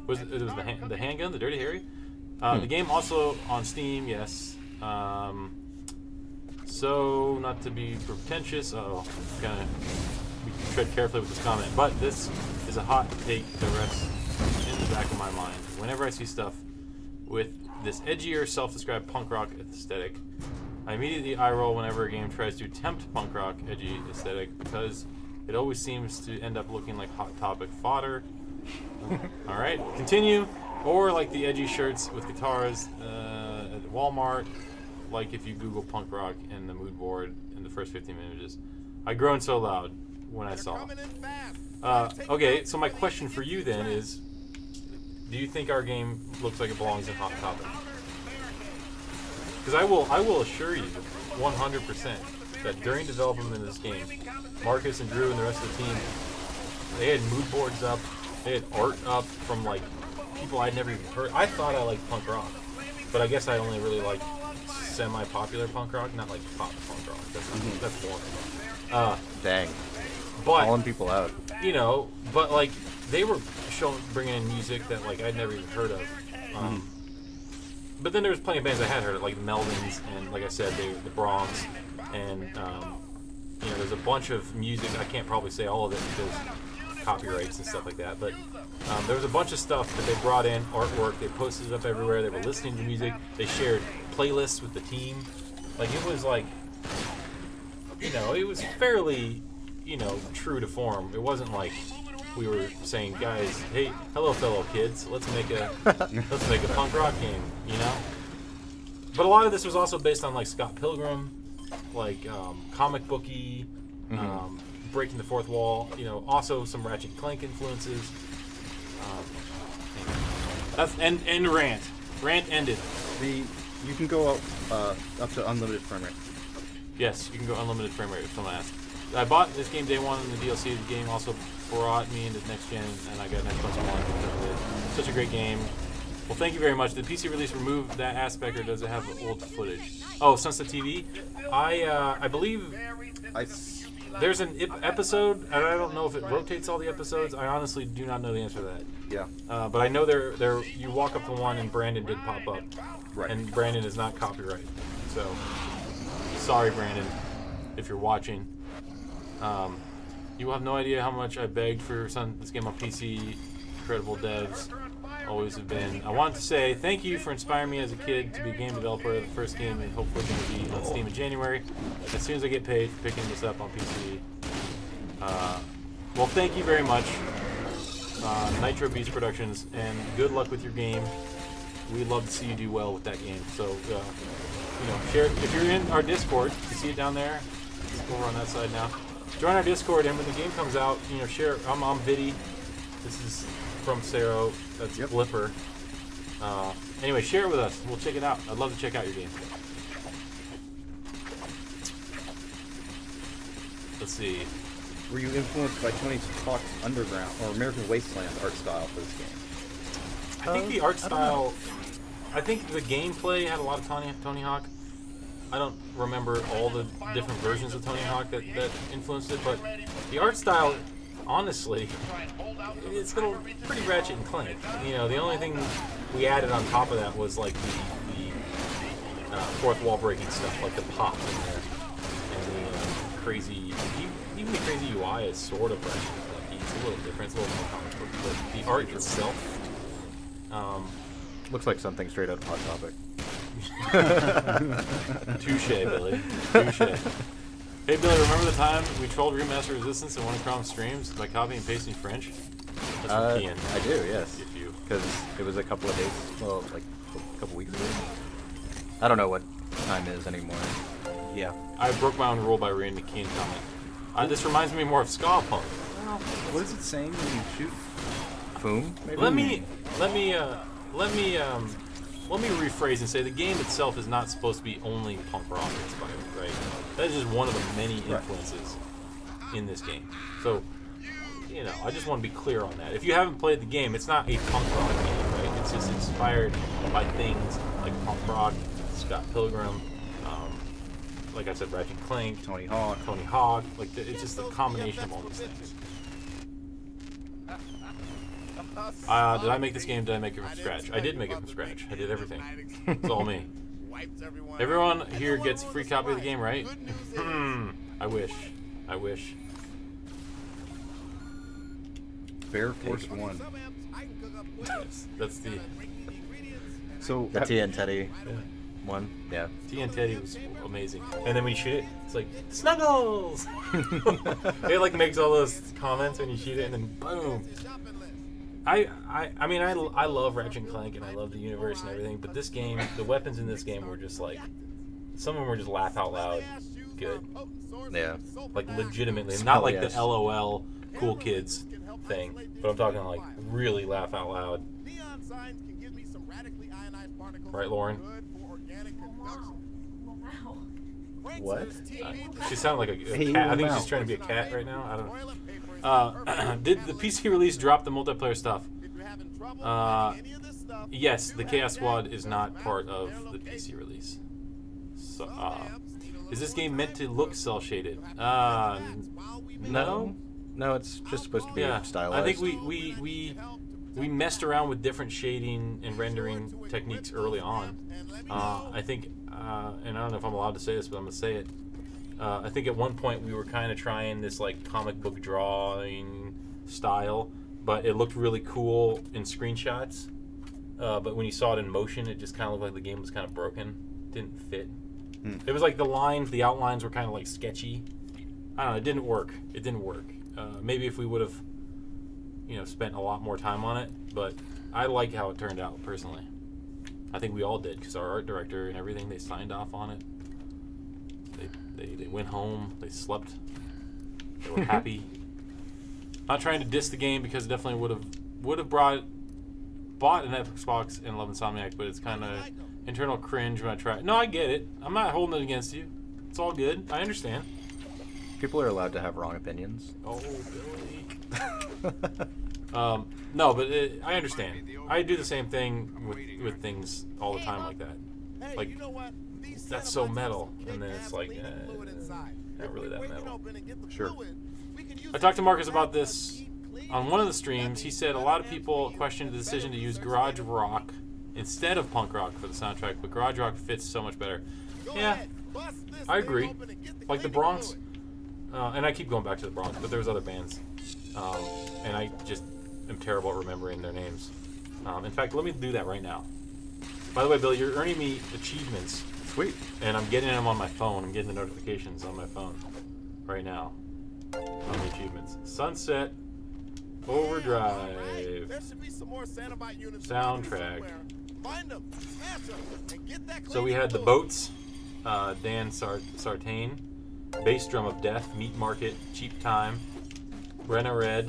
It was the handgun, the Dirty Harry? The game also on Steam, yes. So, not to be pretentious, we tread carefully with this comment, but this is a hot take that rests in the back of my mind. Whenever I see stuff with this edgier, self-described punk rock aesthetic, I immediately eye roll whenever a game tries to attempt punk rock edgy aesthetic because it always seems to end up looking like Hot Topic fodder. Alright, continue. Or like the edgy shirts with guitars at Walmart, like if you Google punk rock and the mood board in the first 15 images. I groaned so loud when I saw it. Okay, so my question for you then is, do you think our game looks like it belongs in Hot Topic? Because I will assure you 100% that during development of this game, Marcus and Drew and the rest of the team, they had mood boards up, they had art up from like people I'd never even heard. I thought I liked punk rock, but I guess I only really like semi-popular punk rock, not like pop punk rock. That's boring. Dang. But Calling people out. you know, but like they were bringing in music that like I'd never even heard of. But then there was plenty of bands I had heard of, like the Melvins, and like I said, the Bronx, and you know, there's a bunch of music. I can't probably say all of it because copyrights and stuff like that. But there was a bunch of stuff that they brought in, artwork. They posted it up everywhere. They were listening to music. They shared playlists with the team. Like it was like, you know, it was fairly, you know, true to form. It wasn't like we were saying, guys, hey, hello, fellow kids, let's make a punk rock game, you know. But a lot of this was also based on like Scott Pilgrim, like comic booky, breaking the fourth wall. You know, also some Ratchet and Clank influences. That's and rant. Rant ended. You can go up to unlimited frame rate. Yes, you can go unlimited frame rate if someone asks. I bought this game day one, and the DLC of the game also brought me into next gen, and I got an Xbox One because of it. Such a great game. Well, thank you very much. Did the PC release remove that aspect, or does it have old footage? Oh, Sunset TV. I believe there's an episode, and I don't know if it rotates all the episodes. I honestly do not know the answer to that. Yeah. But I know there. You walk up to one, and Brandon did pop up. Right. And Brandon is not copyright. So, sorry, Brandon, if you're watching. You will have no idea how much I begged for this game on PC. Incredible devs. Always have been. I wanted to say thank you for inspiring me as a kid to be a game developer. The first game and hopefully going to be on Steam in January. As soon as I get paid for picking this up on PC. Well, thank you very much, Nitro Beast Productions, and good luck with your game. We'd love to see you do well with that game. So, you know, share if you're in our Discord. You see it down there. Let's go over on that side now. Join our Discord, and when the game comes out, you know, share. I'm Viddy. This is from Sero. That's Blipper. Anyway, share it with us. We'll check it out. I'd love to check out your game. Let's see. Were you influenced by Tony Hawk's Underground or American Wasteland art style for this game? I think the art style. I think the gameplay had a lot of Tony Hawk. I don't remember all the different versions of Tony Hawk that influenced it, but the art style, honestly, it's pretty Ratchet and Clank. You know, the only thing we added on top of that was like the fourth wall breaking stuff, like the pop in there, and the crazy, even the crazy UI is sort of Ratchet and Clank. It's a little different, it's a little more comic book, but the art itself. Looks like something straight out of Hot Topic. Touche, Billy. Touche. Hey, Billy, remember the time we trolled Remaster Resistance in one of Crom's streams by copying and pasting French? That's from Kian. I do, yes. Because it was a couple of days, well, like a couple weeks ago. I don't know what time it is anymore. Yeah. I broke my own rule by reading the Kian comment. This reminds me more of Ska Punk. What is it saying when you shoot? Foom? Maybe? Let me rephrase and say the game itself is not supposed to be only punk rock inspired, right? That is just one of the many influences in this game. So, you know, I just want to be clear on that. If you haven't played the game, it's not a punk rock game, right? It's just inspired by things like punk rock, Scott Pilgrim, like I said, Ratchet and Clank, Tony Hawk. Like it's just a combination of all these things. Did I make this game? Did I make it from scratch? I did make it from scratch. I did everything. It's all me. Everyone here gets a free copy of the game, right? I wish. I wish. Bear Force 1. Yes, that's the... So the T and Teddy one, yeah. T and Teddy was amazing. And then when you shoot it, it's like, Snuggles! It like makes all those comments when you shoot it and then boom! I mean, I love Ratchet and Clank and I love the universe and everything, but this game, the weapons in this game were just like, some of them were just laugh out loud good. Yeah. Like legitimately, not like the LOL cool kids thing, but I'm talking like really laugh out loud. Right, Lauren? What? She sounded like a cat. I think she's trying to be a cat right now. I don't know. Did the PC release drop the multiplayer stuff? Yes, the Chaos Squad is not part of the PC release. So, Is this game meant to look cell shaded? No. No, it's just supposed to be stylized. I think we messed around with different shading and rendering techniques early on. I think, and I don't know if I'm allowed to say this, but I'm gonna say it. I think at one point we were kind of trying this like comic book drawing style, but it looked really cool in screenshots. But when you saw it in motion, it just kind of looked like the game was kind of broken. Didn't fit. It was like the outlines were kind of like sketchy. I don't know. It didn't work. It didn't work. Maybe if we would have, spent a lot more time on it. But I like how it turned out personally. I think we all did because our art director and everything, they signed off on it. They went home. They slept. They were happy. Not trying to diss the game because it definitely would have bought an Xbox and love Insomniac, but it's kind of internal cringe when I try. No, I get it. I'm not holding it against you. It's all good. I understand. People are allowed to have wrong opinions. Oh, Billy. No, but I understand. I do the same thing with things all the time like that. Like, that's so metal, and then it's like, not really that metal. Sure. I talked to Marcus about this on one of the streams. He said a lot of people questioned the decision to use garage rock instead of punk rock for the soundtrack, but garage rock fits so much better. Yeah, I agree. Like the Bronx, and I keep going back to the Bronx, but there's other bands, and I just am terrible at remembering their names. In fact, let me do that right now. By the way, Billy, you're earning me achievements. Sweet. And I'm getting them on my phone. I'm getting the notifications on my phone right now on the achievements. Sunset, Overdrive, soundtrack. So we had the Boats, Dan Sartain, Bass Drum of Death, Meat Market, Cheap Time, Brenna Red,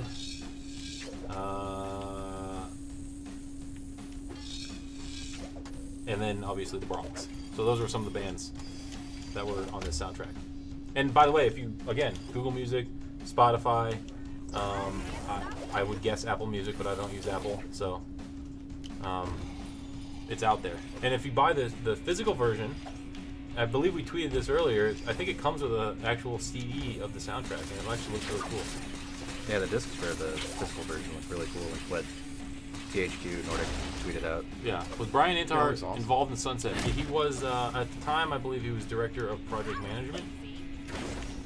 and then obviously the Bronx. So those were some of the bands that were on this soundtrack. And by the way, if you, again, Google Music, Spotify, I would guess Apple Music, but I don't use Apple, so it's out there. And if you buy the physical version, I believe we tweeted this earlier, I think it comes with an actual CD of the soundtrack, and it actually looks really cool. Yeah, the discs for the physical version look really cool, like what THQ Nordic tweeted out. Yeah, was Brian Intar involved in Sunset? He was, at the time, I believe he was director of project management.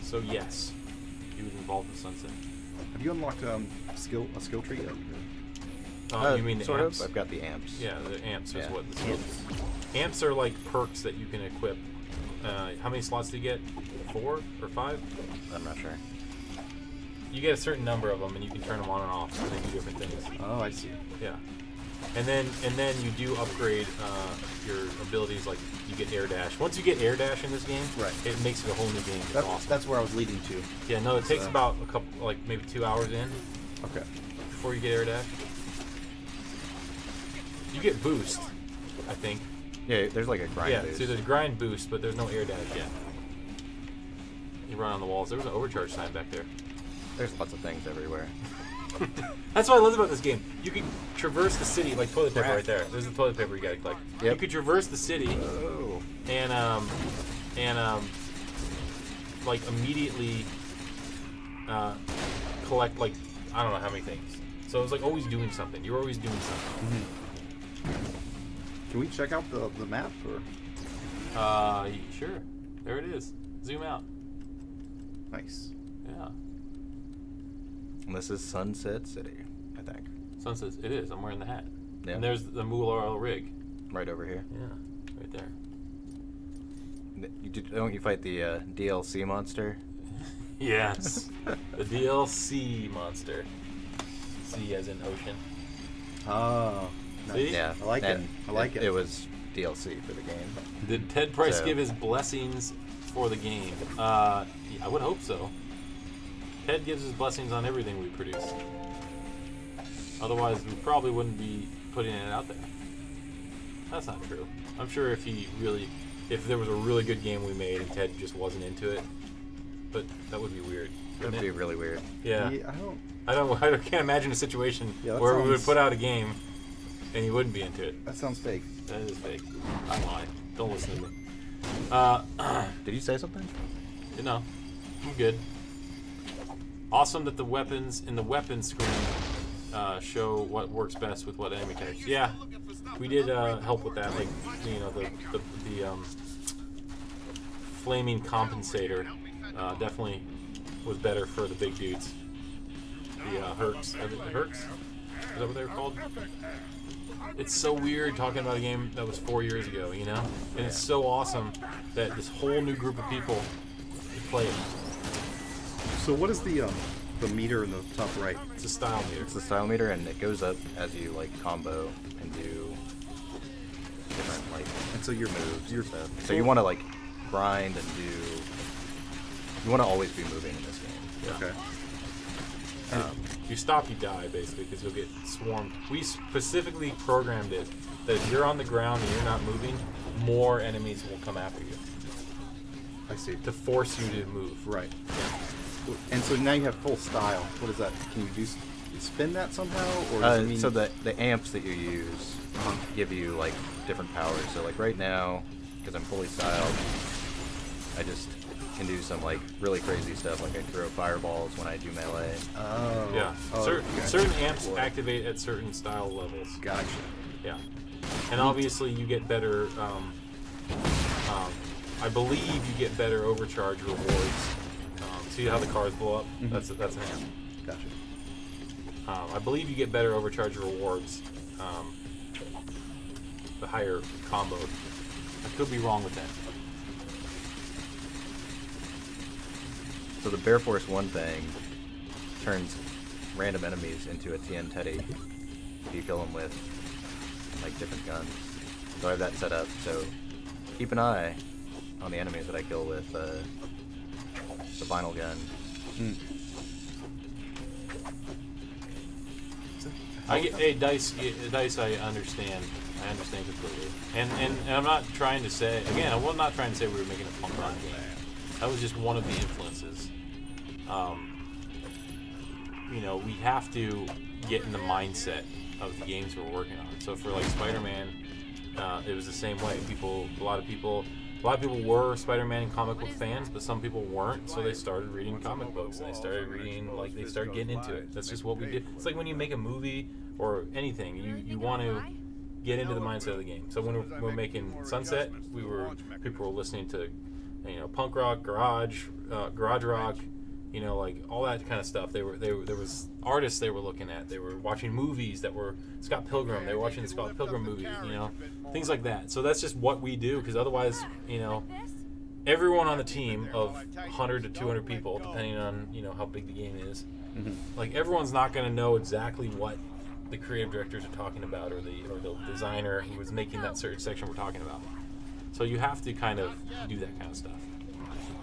So yes, he was involved in Sunset. Have you unlocked a skill tree yet? You mean the sort amps? of. I've got the amps. Yeah, the amps is Yeah. what the skill is. Amps are like perks that you can equip. How many slots do you get? 4 or 5? I'm not sure. You get a certain number of them, and you can turn them on and off, and they do different things. Oh, I see. Yeah, and then you do upgrade your abilities. Like you get air dash. Once you get air dash in this game, Right. it makes it a whole new game. It's awesome. That's where I was leading to. Yeah, no, it takes about a couple, like maybe 2 hours in Okay. before you get air dash. You get boost, I think. Yeah, there's like a grind boost. So there's grind boost, but there's no air dash yet. You run on the walls. There was an overcharge sign back there. There's lots of things everywhere. That's what I love about this game. You can traverse the city, like toilet paper right there. There's the toilet paper you gotta collect. Yep. You could traverse the city Oh. and like immediately collect like I don't know how many things. So it was like always doing something. You're always doing something. Can we check out the map or? Sure. There it is. Zoom out. Nice. Yeah. And this is Sunset City, I think. Sunset. It is. I'm wearing the hat. Yeah. And there's the Mool Oil rig. Right over here. Yeah. Right there. Don't you fight the DLC monster? Yes. The DLC monster. Sea as in ocean. Oh. Nice. See? Yeah. I like it. and I like it. It was DLC for the game. Did Ted Price So- give his blessings for the game? Yeah, I would hope so. Ted gives his blessings on everything we produce. Otherwise, we probably wouldn't be putting it out there. That's not true. I'm sure if there was a really good game we made and Ted just wasn't into it, but that would be weird. That would be really weird. Yeah. I don't. I can't imagine a situation Yeah, that where we would sounds- put out a game and he wouldn't be into it. That sounds fake. That is fake. I lie. Don't listen to me. Did you say something? You know, I'm good. Awesome that the weapons in the weapons screen show what works best with what enemy types. Yeah, we did help with that. Like, you know, the flaming compensator definitely was better for the big dudes. The Hercs. Hercs? Is that what they were called? It's so weird talking about a game that was 4 years ago, you know? And it's so awesome that this whole new group of people could play it. So what is the meter in the top right? It's a style meter. It's the style meter, and it goes up as you like combo and do different like And so your moves your and stuff. So you want to like grind and do. You want to always be moving in this game. Yeah. okay. You stop, you die, basically, because you'll get swarmed. We specifically programmed it that if you're on the ground and you're not moving, more enemies will come after you I see. to force you to move. Right. And so now you have full style. What is that? Can you do spin that somehow, or does it mean So the amps that you use give you like different powers. So like right now, because I'm fully styled, I just can do some like really crazy stuff. Like I throw fireballs when I do melee. Oh. Yeah. Oh, gotcha. Certain amps activate at certain style levels. Gotcha. Yeah. And obviously you get better, I believe you get better overcharge rewards. See how the cars blow up? Mhm. That's an amp. Gotcha. I believe you get better overcharge rewards the higher combo. I could be wrong with that. So the Bear Force 1 thing turns random enemies into a TN Teddy if you kill them with like different guns. So I have that set up. So keep an eye on the enemies that I kill with the vinyl gun. Hey, Dice. I understand. I understand completely. And I'm not trying to say again. I'm not trying to say we were making a punk rock game. That was just one of the influences. You know, we have to get in the mindset of the games we're working on. So for like Spider-Man, it was the same way. A lot of people were Spider-Man and comic book fans, but some people weren't. So they started reading comic books and they started getting into it. That's just what we did. It's like when you make a movie or anything, you want to get into the mindset of the game. So when we're making Sunset, people were listening to, you know, punk rock, garage rock, you know, like all that kind of stuff. There was artists they were looking at. They were watching movies that were Scott Pilgrim. They were watching the Scott Pilgrim movies, you know, things like that. So that's just what we do, because otherwise, you know, everyone on the team of 100 to 200 people, depending on, you know, how big the game is, like everyone's not going to know exactly what the creative directors are talking about, or the designer who was making that certain section we're talking about. So you have to kind of do that kind of stuff.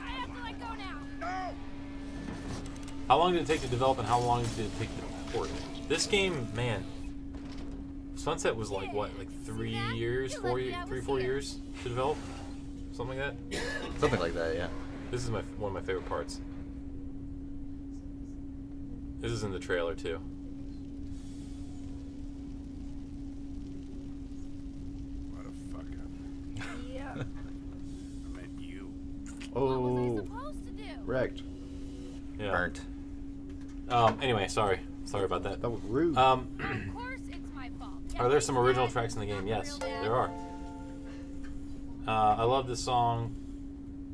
I have to let go now. How long did it take to develop, and how long did it take to port? This game, man, Sunset was like what, like 3 years, 4 years to develop, something like that. Something like that, yeah. This is one of my favorite parts. This is in the trailer too. Motherfucker. Yeah. I meant you. What was I Oh, supposed to do? wrecked. Yeah. Burnt. Anyway, sorry about that. That was rude. Of course it's my fault. Are there some original tracks in the game? Yes, there are. I love this song.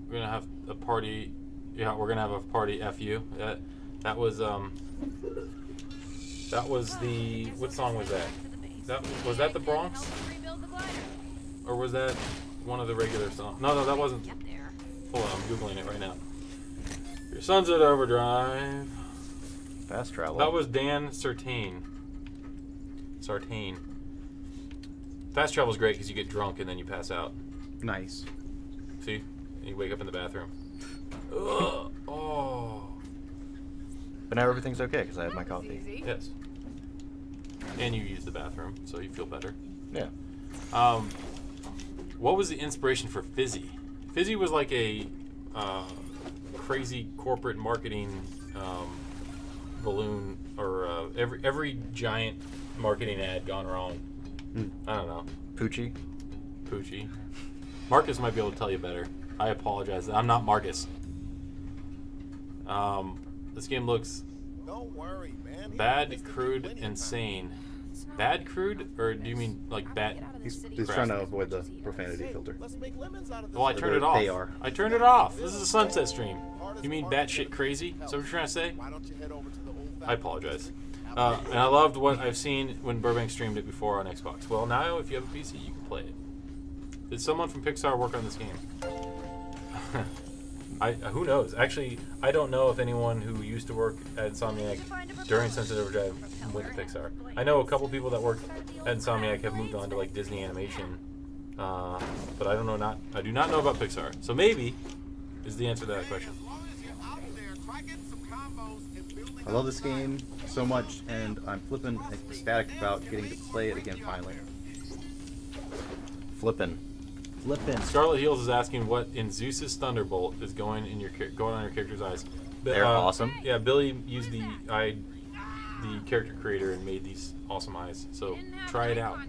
We're gonna have a party. Yeah, we're gonna have a party. FU. That was the. What song was that? Was that the Bronx, or was that one of the regular songs? No, that wasn't. Get there. Hold on, I'm googling it right now. Your Sunset Overdrive. Fast travel. That was Dan Sartain. Fast travel is great because you get drunk and then you pass out. Nice. See? And you wake up in the bathroom. Ugh. Oh. But now everything's okay because I have my That was coffee. easy. Yes. And you use the bathroom, so you feel better. Yeah. What was the inspiration for Fizzy? Fizzy was like a crazy corporate marketing balloon, or every giant marketing ad gone wrong. I don't know. Poochie. Poochie. Marcus might be able to tell you better. I apologize. I'm not Marcus. This game looks Don't worry, man. bad, crude, insane. Bad, crude, or do you mean like bad? He's Crap. trying to avoid the profanity filter. Let's make lemons out of this. Well, I turned it off. They are. I turned it off. This is a sunset stream. You mean batshit crazy? Is that what you're trying to say? Why don't you head over to the old I apologize. And I loved what I've seen when Burbank streamed it before on Xbox. Well, now if you have a PC, you can play it. Did someone from Pixar work on this game? Who knows? Actually, I don't know if anyone who used to work at Insomniac during Sunset Overdrive went to Pixar. I know a couple people that worked at Insomniac have moved on to like Disney Animation, but I don't know. I do not know about Pixar. So maybe is the answer to that question. I love this game so much, and I'm flippin' ecstatic about getting to play it again finally. Flippin'. Scarlet Heels is asking what in Zeus's Thunderbolt is going on your character's eyes. They're awesome. Yeah, Billy used the character creator and made these awesome eyes. So try it out.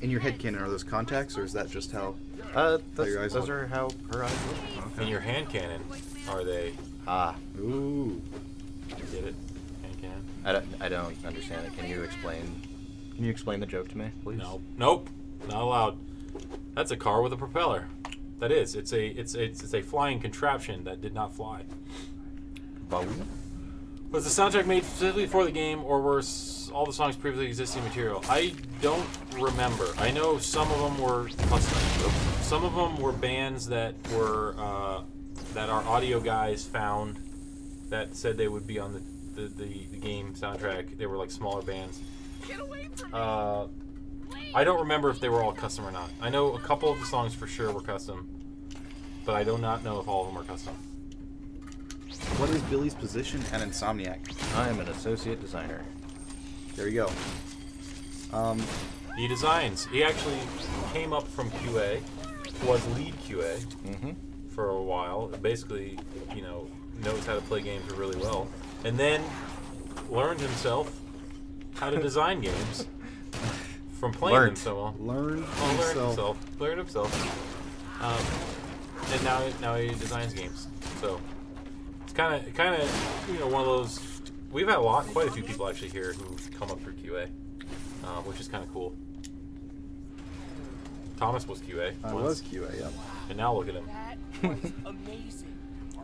In your head canon, are those contacts, or is that just how? your eyes Those look? are how her eyes look. In your hand cannon, are they? Ah, Ooh. Get it? Hand cannon. I don't understand it. Can you explain the joke to me, please? No. Nope. Not allowed. That's a car with a propeller. That is. It's a flying contraption that did not fly. Bow. Was the soundtrack made specifically for the game, or were all the songs previously existing material? I don't remember. I know some of them were custom. Some of them were bands that were that our audio guys found that said they would be on the game soundtrack. They were like smaller bands. Get away from me! I don't remember if they were all custom or not. I know a couple of the songs for sure were custom, but I do not know if all of them were custom. What is Billy's position at Insomniac? I am an associate designer. There you go. He designs. He actually came up from QA, was lead QA for a while. Basically, knows how to play games really well, and then learned himself how to design games from playing them so well. Learned himself. And now he designs games. So it's kind of one of those. We've had quite a few people actually here who've come up through QA, which is kind of cool. Thomas was QA. I was QA, yeah. And now look at him. That was amazing.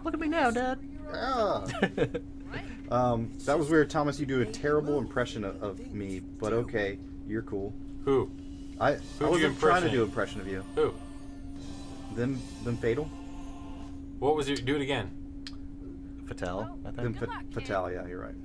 Look at me now, Dad. Yeah. That was weird, Thomas. You do a terrible impression of me, but okay, you're cool. Who? I you wasn't trying to impersonate? do an impression of you. Who? Them Fatal? What was your? Do it again. Patel, I Them think. Fatal, yeah, you're right.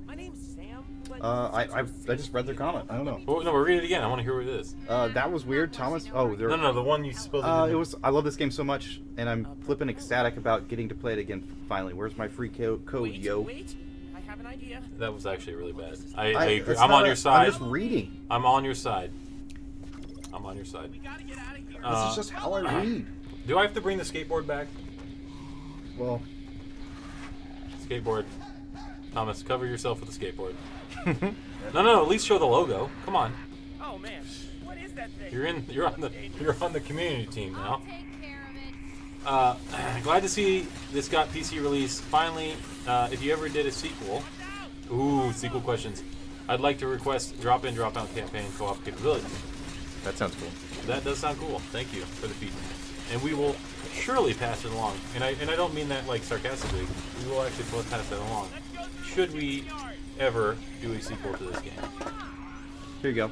My name's Sam. But I just read their comment. I don't know. Oh, no, read it again. I want to hear what it is. That was weird, Thomas. Oh, there. No, the one you supposedly. It was. I love this game so much, and I'm flippin' ecstatic about getting to play it again finally. Where's my free code, yo? wait. I have an idea. That was actually really bad. I agree. it's I'm not on a- your side. I'm just reading. I'm on your side. I'm on your side. We gotta get out of here. This is just how I read. Do I have to bring the skateboard back? Well, Skateboard. Thomas, cover yourself with a skateboard. No. At least show the logo. Come on. Oh man, what is that thing? You're on the community team now. Take care of it. Glad to see this got PC release finally. If you ever did a sequel, sequel questions. I'd like to request drop-in, drop-out campaign co-op capability. That sounds cool. That does sound cool. Thank you for the feedback. And we will surely pass it along. And I don't mean that like sarcastically. We will actually pass that along. Should we ever do a sequel to this game? here you go.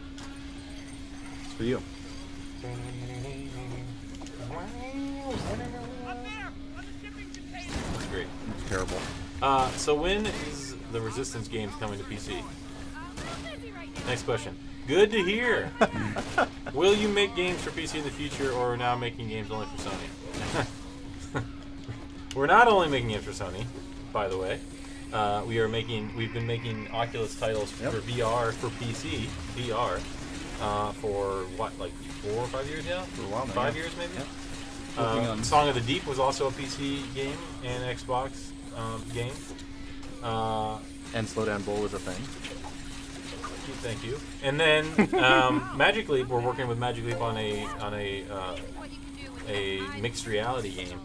It's for you. That's great. It's terrible. So when is the Resistance games coming to PC? I'm busy right now. Next question. Good to hear. Will you make games for PC in the future, or are now making games only for Sony? We're not only making games for Sony, by the way. We've been making Oculus titles for VR, for PC, VR, for what, like 4 or 5 years now? For a while now, 5 yeah. years maybe? Yep. Working on- Song of the Deep was also a PC game and Xbox game. And Slow Down Bowl was a thing. Thank you. And then Magic Leap, we're working with Magic Leap on a a mixed reality game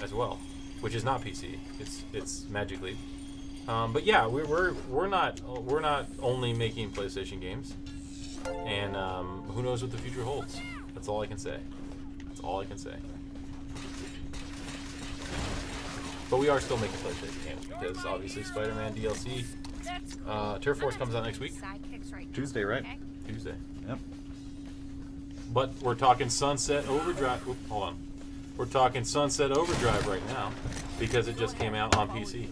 as well, which is not PC. It's Magic Leap. But yeah, we're not only making PlayStation games, and who knows what the future holds. That's all I can say. That's all I can say. But we are still making PlayStation games because obviously Spider-Man DLC, Turf Force comes out next week. Tuesday, right? Tuesday. Yep. But we're talking Sunset Overdrive. Oop, hold on. We're talking Sunset Overdrive right now because it just came out on PC,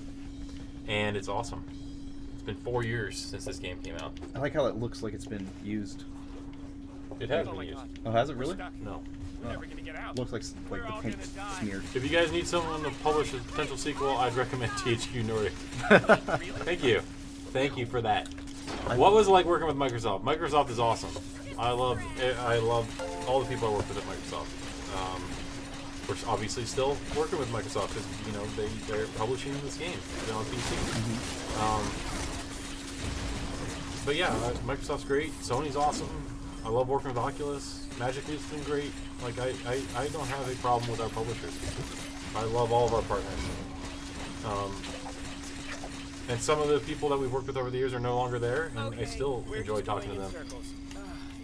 and it's awesome. It's been 4 years since this game came out. I like how it looks like it's been used. It has been used. Oh, has it really? No. Never gonna get out. Looks like the paint's smeared. If you guys need someone to publish a potential sequel, I'd recommend THQ Nordic. Thank you. Thank you for that. What was it like working with Microsoft? Microsoft is awesome. I love all the people I work with at Microsoft. We're obviously still working with Microsoft because they're publishing this game on PC. But yeah, Microsoft's great. Sony's awesome. I love working with Oculus. Magic Leap's been great. Like I don't have a problem with our publishers. I love all of our partners. And some of the people that we've worked with over the years are no longer there, and I still enjoy talking to them.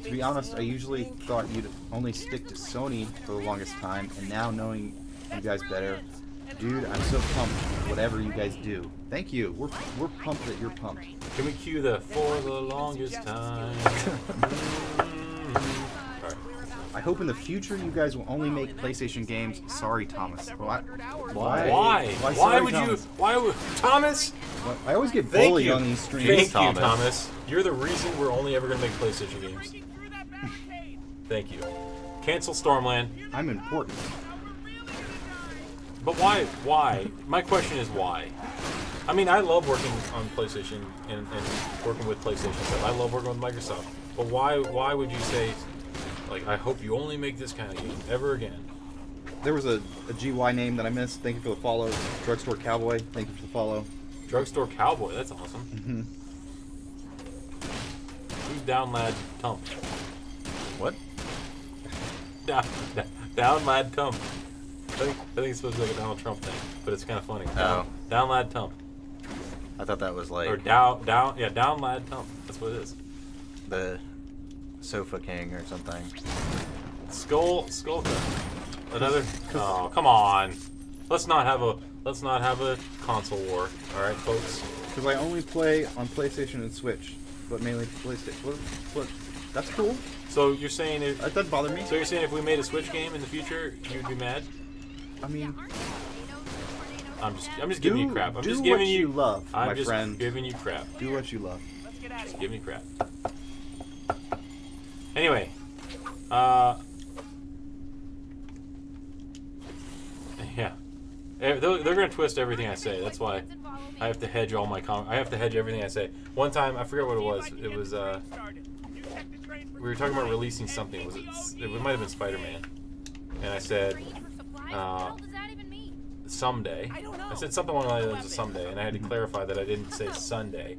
To be honest, I usually thought you'd only stick to Sony for the longest time, and now knowing you guys better, dude, I'm so pumped. Whatever you guys do, thank you. We're pumped that you're pumped. Can we cue the "For the Longest Time"? Alright. I hope in the future you guys will only make PlayStation games. Sorry, Thomas. Why? Why sorry, would Thomas? you? Why would Thomas? I always get Thank bullied you. on these streams. Thank Thomas. you, Thomas. You're the reason we're only ever going to make PlayStation games. Thank you. Cancel Stormland. I'm important. But why? Why? My question is why? I mean, I love working on PlayStation and working with PlayStation stuff. I love working with Microsoft. But why would you say, like, I hope you only make this kind of game ever again? There was a GY name that I missed. Thank you for the follow. Drugstore Cowboy. Thank you for the follow. Drugstore Cowboy. That's awesome. Mm-hmm. Who's Down Lad Tump? What? Down Lad Tump. I think it's supposed to be like a Donald Trump thing, but it's kind of funny. Oh. Down Lad Tump. I thought that was like Or Down Lad Tump. That's what it is. the Sofa King or something. Skulka. Another. Oh, come on. Let's not have a console war. All right, folks. Because I only play on PlayStation and Switch, but mainly PlayStation. What? That's cool. So you're saying if That doesn't bother me. so you're saying if we made a Switch game in the future, you'd be mad? I mean, I'm just giving you crap. I'm do just giving what you love, I'm my just friend. giving you crap. Do what you love. Just give me crap. Anyway, yeah, they're gonna twist everything I say. That's why I have to hedge all my I have to hedge everything I say. One time, I forget what it was. It was we were talking about releasing something. It might have been Spider-Man, and I said someday. I said something along the lines of someday, and I had to clarify that I didn't say Sunday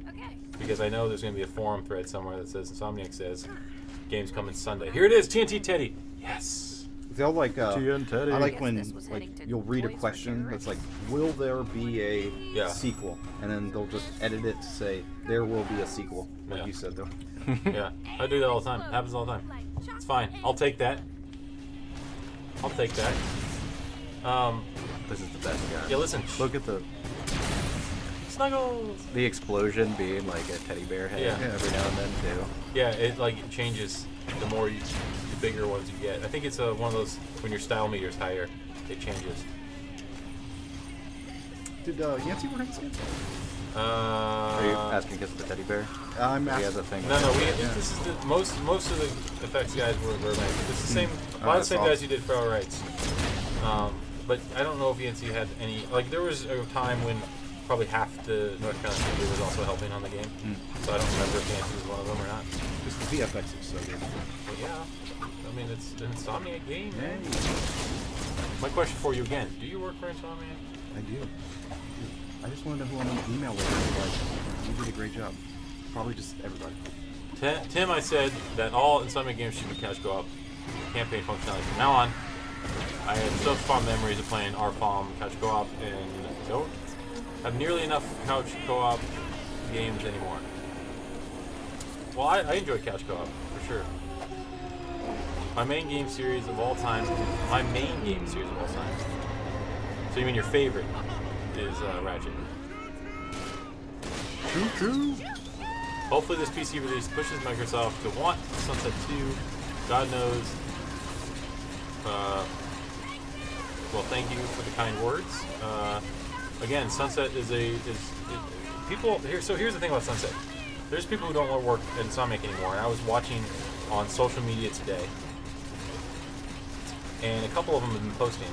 because I know there's gonna be a forum thread somewhere that says Insomniac says game's coming Sunday. Here it is, TNT Teddy. Yes. They'll like. I like when This was heading to you'll read a Toys for question Sure. that's like, "Will there be a Yeah. sequel?" And then they'll just edit it to say, "There will be a sequel," like Yeah. you said though. Yeah, I do that all the time. It happens all the time. It's fine. I'll take that. I'll take that. This is the best gun. Yeah, listen. Look at the Snuggles. explosion being like a teddy bear head Yeah. every now and then too. Yeah, it changes the more the bigger ones you get. I think it's one of those when your style meter is higher, it changes. Did Yancey work on this game? Are you asking because of the teddy bear? I'm He has asking. a thing. No, this is the most of the effects guys were made. It's the same. A lot of the same guys who did Feral Rights. But I don't know if ENC had any. Like there was a time when probably half the North Carolina studio was also helping on the game. So I don't remember if ENC was one of them or not. Just the VFX is so good. But yeah, I mean it's an Insomniac game, man. Hey, My question for you again: do you work for Insomniac? I do. I just want to know who I'm going to email with. Like, you did a great job. Probably just everybody. Tim, I said that all Insomniac games should be cash co-op campaign functionality from now on. I had such fond memories of playing RFOM couch co-op, and don't have nearly enough couch co-op games anymore. Well, I enjoy couch co-op for sure. My main game series of all time. So you mean your favorite is Ratchet? True. Hopefully this PC release pushes Microsoft to want Sunset 2. God knows. Well, thank you for the kind words. Again, Sunset is people here. So here's the thing about Sunset. There's people who don't want to work at Insomniac anymore, and I was watching on social media today, and a couple of them have been posting.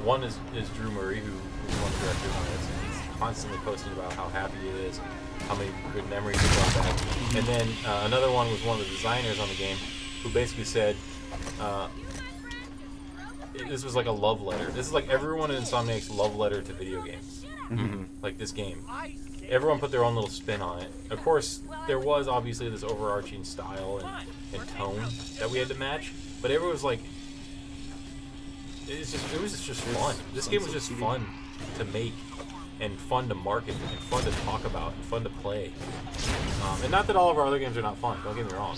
One is Drew Murray, who's one of the directors on this, and he's constantly posting about how happy he is, how many good memories he brought back. And then another one was one of the designers on the game, who basically said, this was like a love letter. This is like everyone in Insomniac's love letter to video games. Like this game. Everyone put their own little spin on it. Of course, there was obviously this overarching style and tone that we had to match, but everyone was like, it was just fun. This game was just fun to make, and fun to market, and fun to talk about, and fun to play. And not that all of our other games are not fun, don't get me wrong.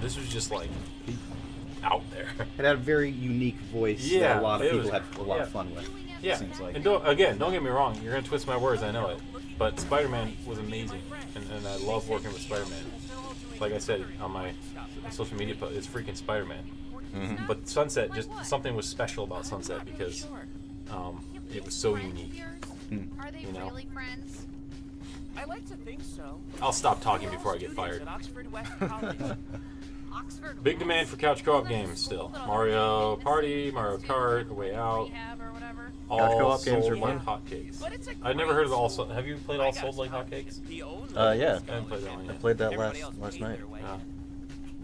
This was just like out there. It had a very unique voice that a lot of people had a lot of fun with. Yeah, Seems like. and don't get me wrong, you're going to twist my words, I know it. But Spider-Man was amazing, and I love working with Spider-Man. Like I said on my social media post, it's freaking Spider-Man. But Sunset, just something was special about Sunset because it was so unique. Are they You know? really friends? I like to think so. I'll stop talking before I get fired. At Oxford West College. Oxford. Big demand for couch co-op games still. Mario Party, Mario Kart, A Way Out, Rehab or whatever. all Couch co-op games sold are like fun. hotcakes. But it's a I've never heard of great All Sold. Have you played All Sold like hotcakes? The only Yeah. I haven't played that one I yet. played that Everybody else last paid night. their way.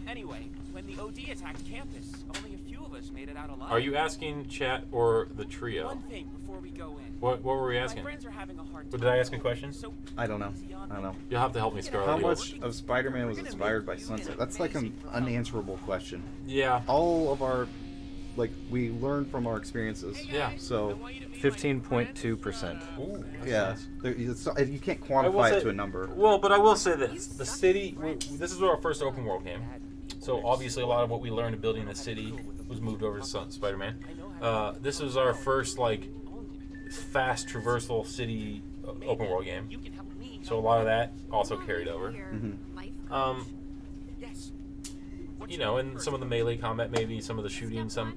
Anyway, when the OD attacked campus, only a few of us made it out alive. Are you asking chat or the trio? One thing before we go in. What were we My asking? friends are having a hard But time. did I ask a question? So I don't know. You'll have to help me, Scarlett. How You'll- much of Spider-Man was inspired by Sunset? That's like an unanswerable question. Yeah. All of our, we learn from our experiences. Yeah. So, 15.2%. Ooh, that's yeah, nice. you can't I will quantify say- it to a number. Well, but I will say this: the city. This is our first open world game, so obviously a lot of what we learned building the city was moved over to Spider-Man. This was our first fast traversal city open world game, so a lot of that also carried over. yes. And some of the melee combat, maybe some of the shooting, some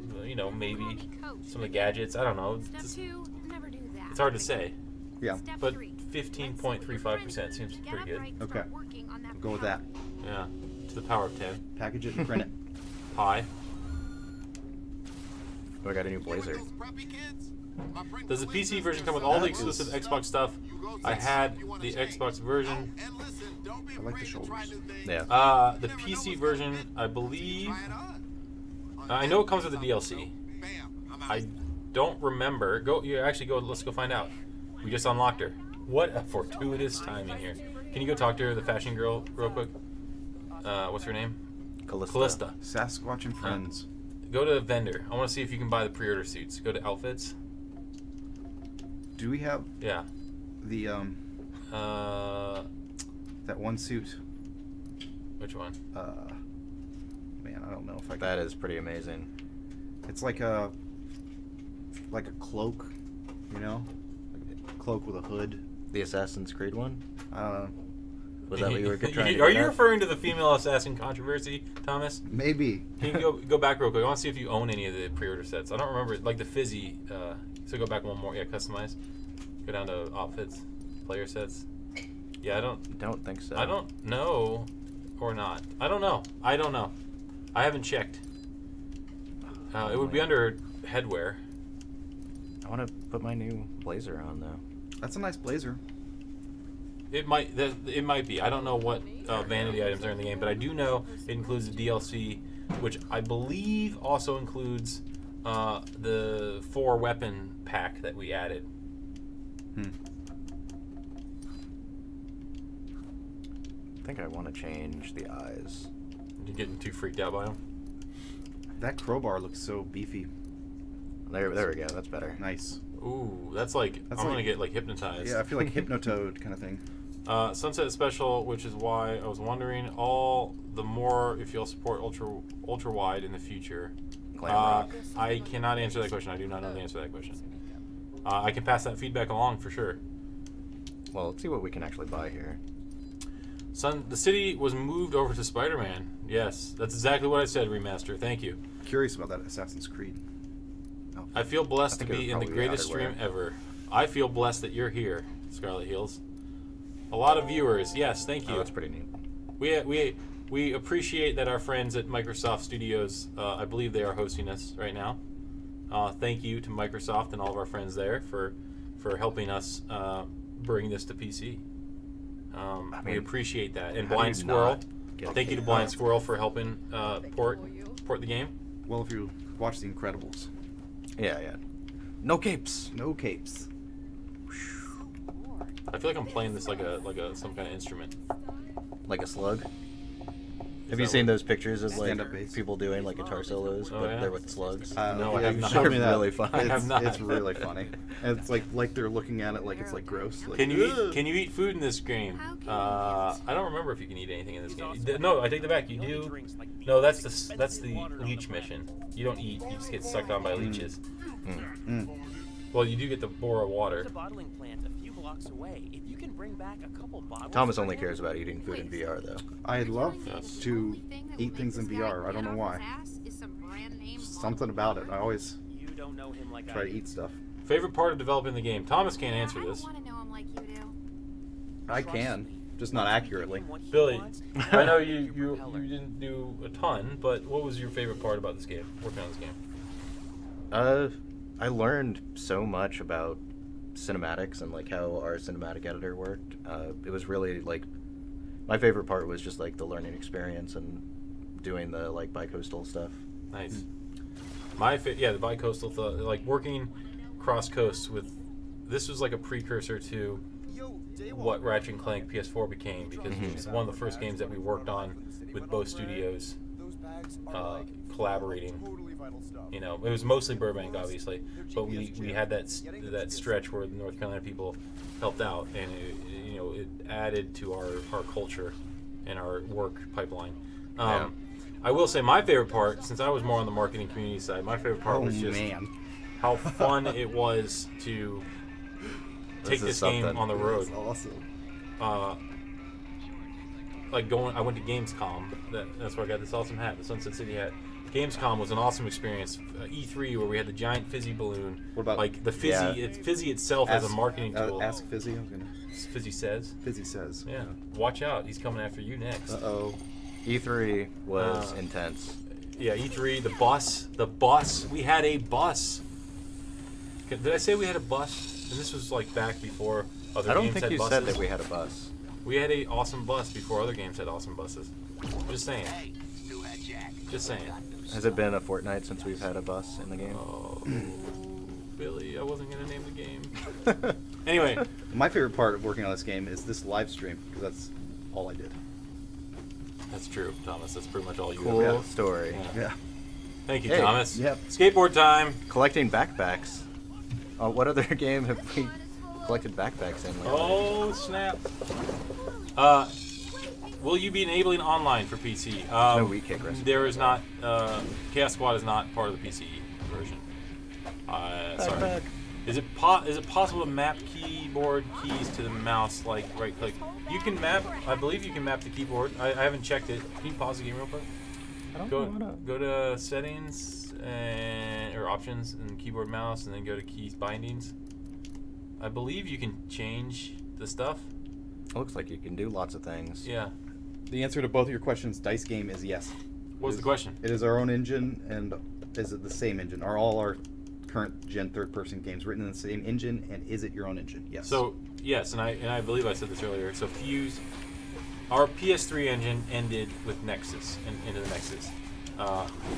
maybe some of the gadgets. I don't know. Step 2, never do that. It's hard to say, Yeah, Step but 3, 15.35% seems get pretty good. upright and Okay. start working on that go with that. Yeah, to the power of 10. Package it and print it. Pi. Oh, I got a new blazer. Does the PC version come with all the exclusive Xbox stuff? I had the Xbox version. I like the shoulders. Yeah. The PC version, I believe. I know it comes with the DLC. I don't remember. Let's go find out. We just unlocked her. What a fortuitous timing here. Can you go talk to her, the fashion girl, real quick? What's her name? Callista. Sasquatch and friends. Go to vendor. I want to see if you can buy the pre-order suits. Go to outfits. Do we have Yeah. the that one suit? Which one? Man, I don't know if I can. That is pretty amazing. It's like a cloak, like a cloak with a hood. The Assassin's Creed one? I don't know. Was that what you were trying to Are get you at? referring to the female assassin controversy, Thomas? Maybe. Can you go back real quick? I want to see if you own any of the pre-order sets. I don't remember, like the fizzy. So go back one more. Yeah, customize. Go down to outfits, player sets. Yeah, I Don't think so. don't know, or not. I don't know. I haven't checked. It would be under headwear. I want to put my new blazer on, though. That's a nice blazer. It might be. I don't know what vanity items are in the game, but I do know it includes the DLC, which I believe also includes the 4 weapon pack that we added. I think I want to change the eyes. You getting too freaked out by them? That crowbar looks so beefy. There we go. That's better. Nice. Ooh, that's like That's I'm like- gonna get like hypnotized. Yeah, I feel like Hypnotoad kind of thing. Sunset Special, which is why I was wondering all the more if you'll support ultra wide in the future. Glam rock. I cannot answer that question. I do not know the answer to that question. I can pass that feedback along for sure. Well, let's see what we can actually buy here. The city was moved over to Spider-Man. Yes, that's exactly what I said, Remaster. Thank you. Curious about that Assassin's Creed. Oh. I feel blessed I to think it be was in the probably greatest stream outerwear. ever. I feel blessed that you're here, Scarlet Heels. A lot of viewers. Yes, thank you. Oh, that's pretty neat. We appreciate that our friends at Microsoft Studios, I believe they are hosting us right now. Thank you to Microsoft and all of our friends there for helping us bring this to PC. We appreciate that. And how do Blind you Squirrel, not get thank you to Blind Squirrel for helping port the game. Well, if you watch The Incredibles. Yeah. No capes. No capes. I feel like I'm playing this like some kind of instrument. Like a slug. Have that you seen what- those pictures of like Stand-up bass. people doing like guitar solos, Oh, but yeah? they're with slugs? No, I have you not. showed me They're that. really funny. I have not. It's really funny. And it's like they're looking at it like it's like gross. Like, Can you "Ugh." eat food in this game? How can I don't remember if you can eat anything in this game. No, I take that back. You do. No, that's the leech mission. You don't eat. You just get sucked on by leeches. Mm. Well, you do get the borrow water. There's a bottling plant a few blocks away. If you can bring back a couple bottles. Thomas for only him- cares about eating food in VR though. I'd love Yes. to eat things in VR. I don't know why. Something about it. I always You don't know him like try I to do. eat stuff. Favorite part of developing the game? Thomas can't answer I this. don't want to know him like you do. I can, just not accurately. Billy, I know you didn't do a ton, but what was your favorite part about this game? Working on this game? I learned so much about cinematics and like how our cinematic editor worked. It was really like my favorite part was just like the learning experience and doing the like bi-coastal stuff. Nice. The bi-coastal like working cross coasts with. This was like a precursor to what Ratchet and Clank PS4 became because it was one of the first games that we worked on with both studios collaborating. You know, it was mostly Burbank, obviously, but we had that stretch where the North Carolina people helped out, and it added to our culture and our work pipeline. I will say my favorite part, since I was more on the marketing community side, my favorite part was just how fun it was to take this game on the road. That's awesome. I went to Gamescom. That's where I got this awesome hat, the Sunset City hat. Gamescom was an awesome experience. E3, where we had the giant fizzy balloon. What about like the fizzy? Yeah. Fizzy itself as a marketing tool. Ask Fizzy. I was gonna. Fizzy says. Fizzy says. Yeah. Watch out, he's coming after you next. Uh-oh. E3 was intense. Yeah, E3, the bus. We had a bus. Did I say we had a bus? And this was like back before other I don't games think had you buses. said that we had a bus. We had a awesome bus before other games had awesome buses. Just saying. Just saying. Has it been a fortnight since we've had a bus in the game? Oh, Billy, I wasn't gonna name the game. Anyway, My favorite part of working on this game is this live stream because that's all I did. that's true, Thomas. That's pretty much all you Cool ever Yeah. story. Yeah. Yeah. Thank you, Hey, Thomas. yep. Skateboard time. Collecting backpacks. What other game have we collected backpacks in lately? Oh snap. Will you be enabling online for PC? No Wheat Cake recipe. There is not. Chaos Squad is not part of the PC version. Sorry. Backpack. Is it possible to map keyboard keys to the mouse, like right click? You can map. I believe you can map the keyboard. I haven't checked it. Can you pause the game real quick? I don't know. Go to settings or options and keyboard mouse, and then go to keys bindings. I believe you can change the stuff. It looks like you can do lots of things. Yeah. The answer to both of your questions, Dice Game, is yes. What's the question? It is our own engine, and is it the same engine? Are all our current gen third-person games written in the same engine, and is it your own engine? Yes. So yes, and I believe I said this earlier. So Fuse, our PS3 engine ended with Nexus and into the Nexus.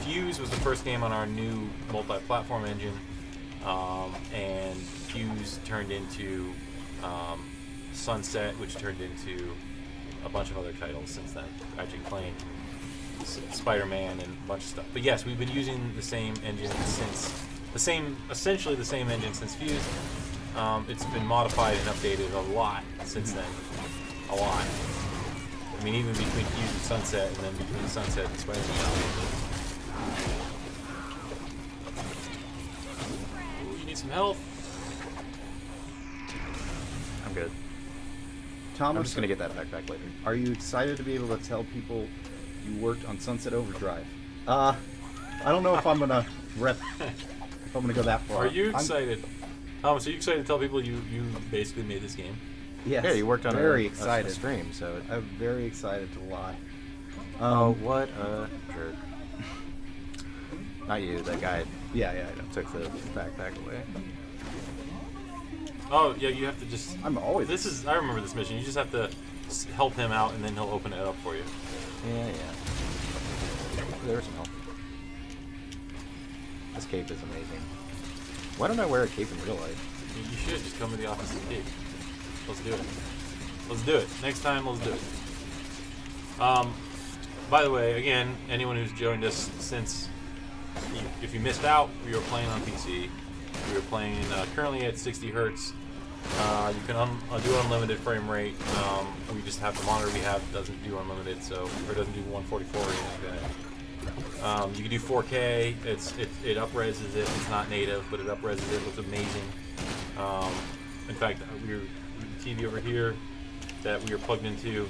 Fuse was the first game on our new multi-platform engine, and Fuse turned into Sunset, which turned into a bunch of other titles since then. Ratchet and Clank, Spider-Man and a bunch of stuff. But yes, we've been using the same engine since essentially the same engine since Fuse. It's been modified and updated a lot since then. A lot. I mean, even between Fuse and Sunset, and then between Sunset and Spider-Man. Ooh, you need some help. I'm good. Thomas, I'm just gonna get that backpack later. are you excited to be able to tell people you worked on Sunset Overdrive? I don't know if I'm gonna if I'm gonna go that far. Are you excited? Thomas, are you excited to tell people you basically made this game? Yes. Yeah, you worked on very a excited. stream, so. I'm very excited to lie. Oh, what a jerk. Not you, that guy Yeah, I know. took the backpack away. Oh yeah, you have to just. I'm always. I remember this mission. You just have to help him out, and then he'll open it up for you. Yeah. There was some help. This cape is amazing. Why don't I wear a cape in real life? You should just come to the office and cape. Let's do it. Let's do it. Next time, let's do it. By the way, again, anyone who's joined us since, if you missed out, we were playing on PC. We were playing currently at 60 hertz. You can do unlimited frame rate. We just have the monitor we have doesn't do unlimited, or doesn't do 144 or anything like that. You can do 4K. It up-reses it. It's not native, but it up-reses it. It looks amazing. In fact, the TV over here that we are plugged into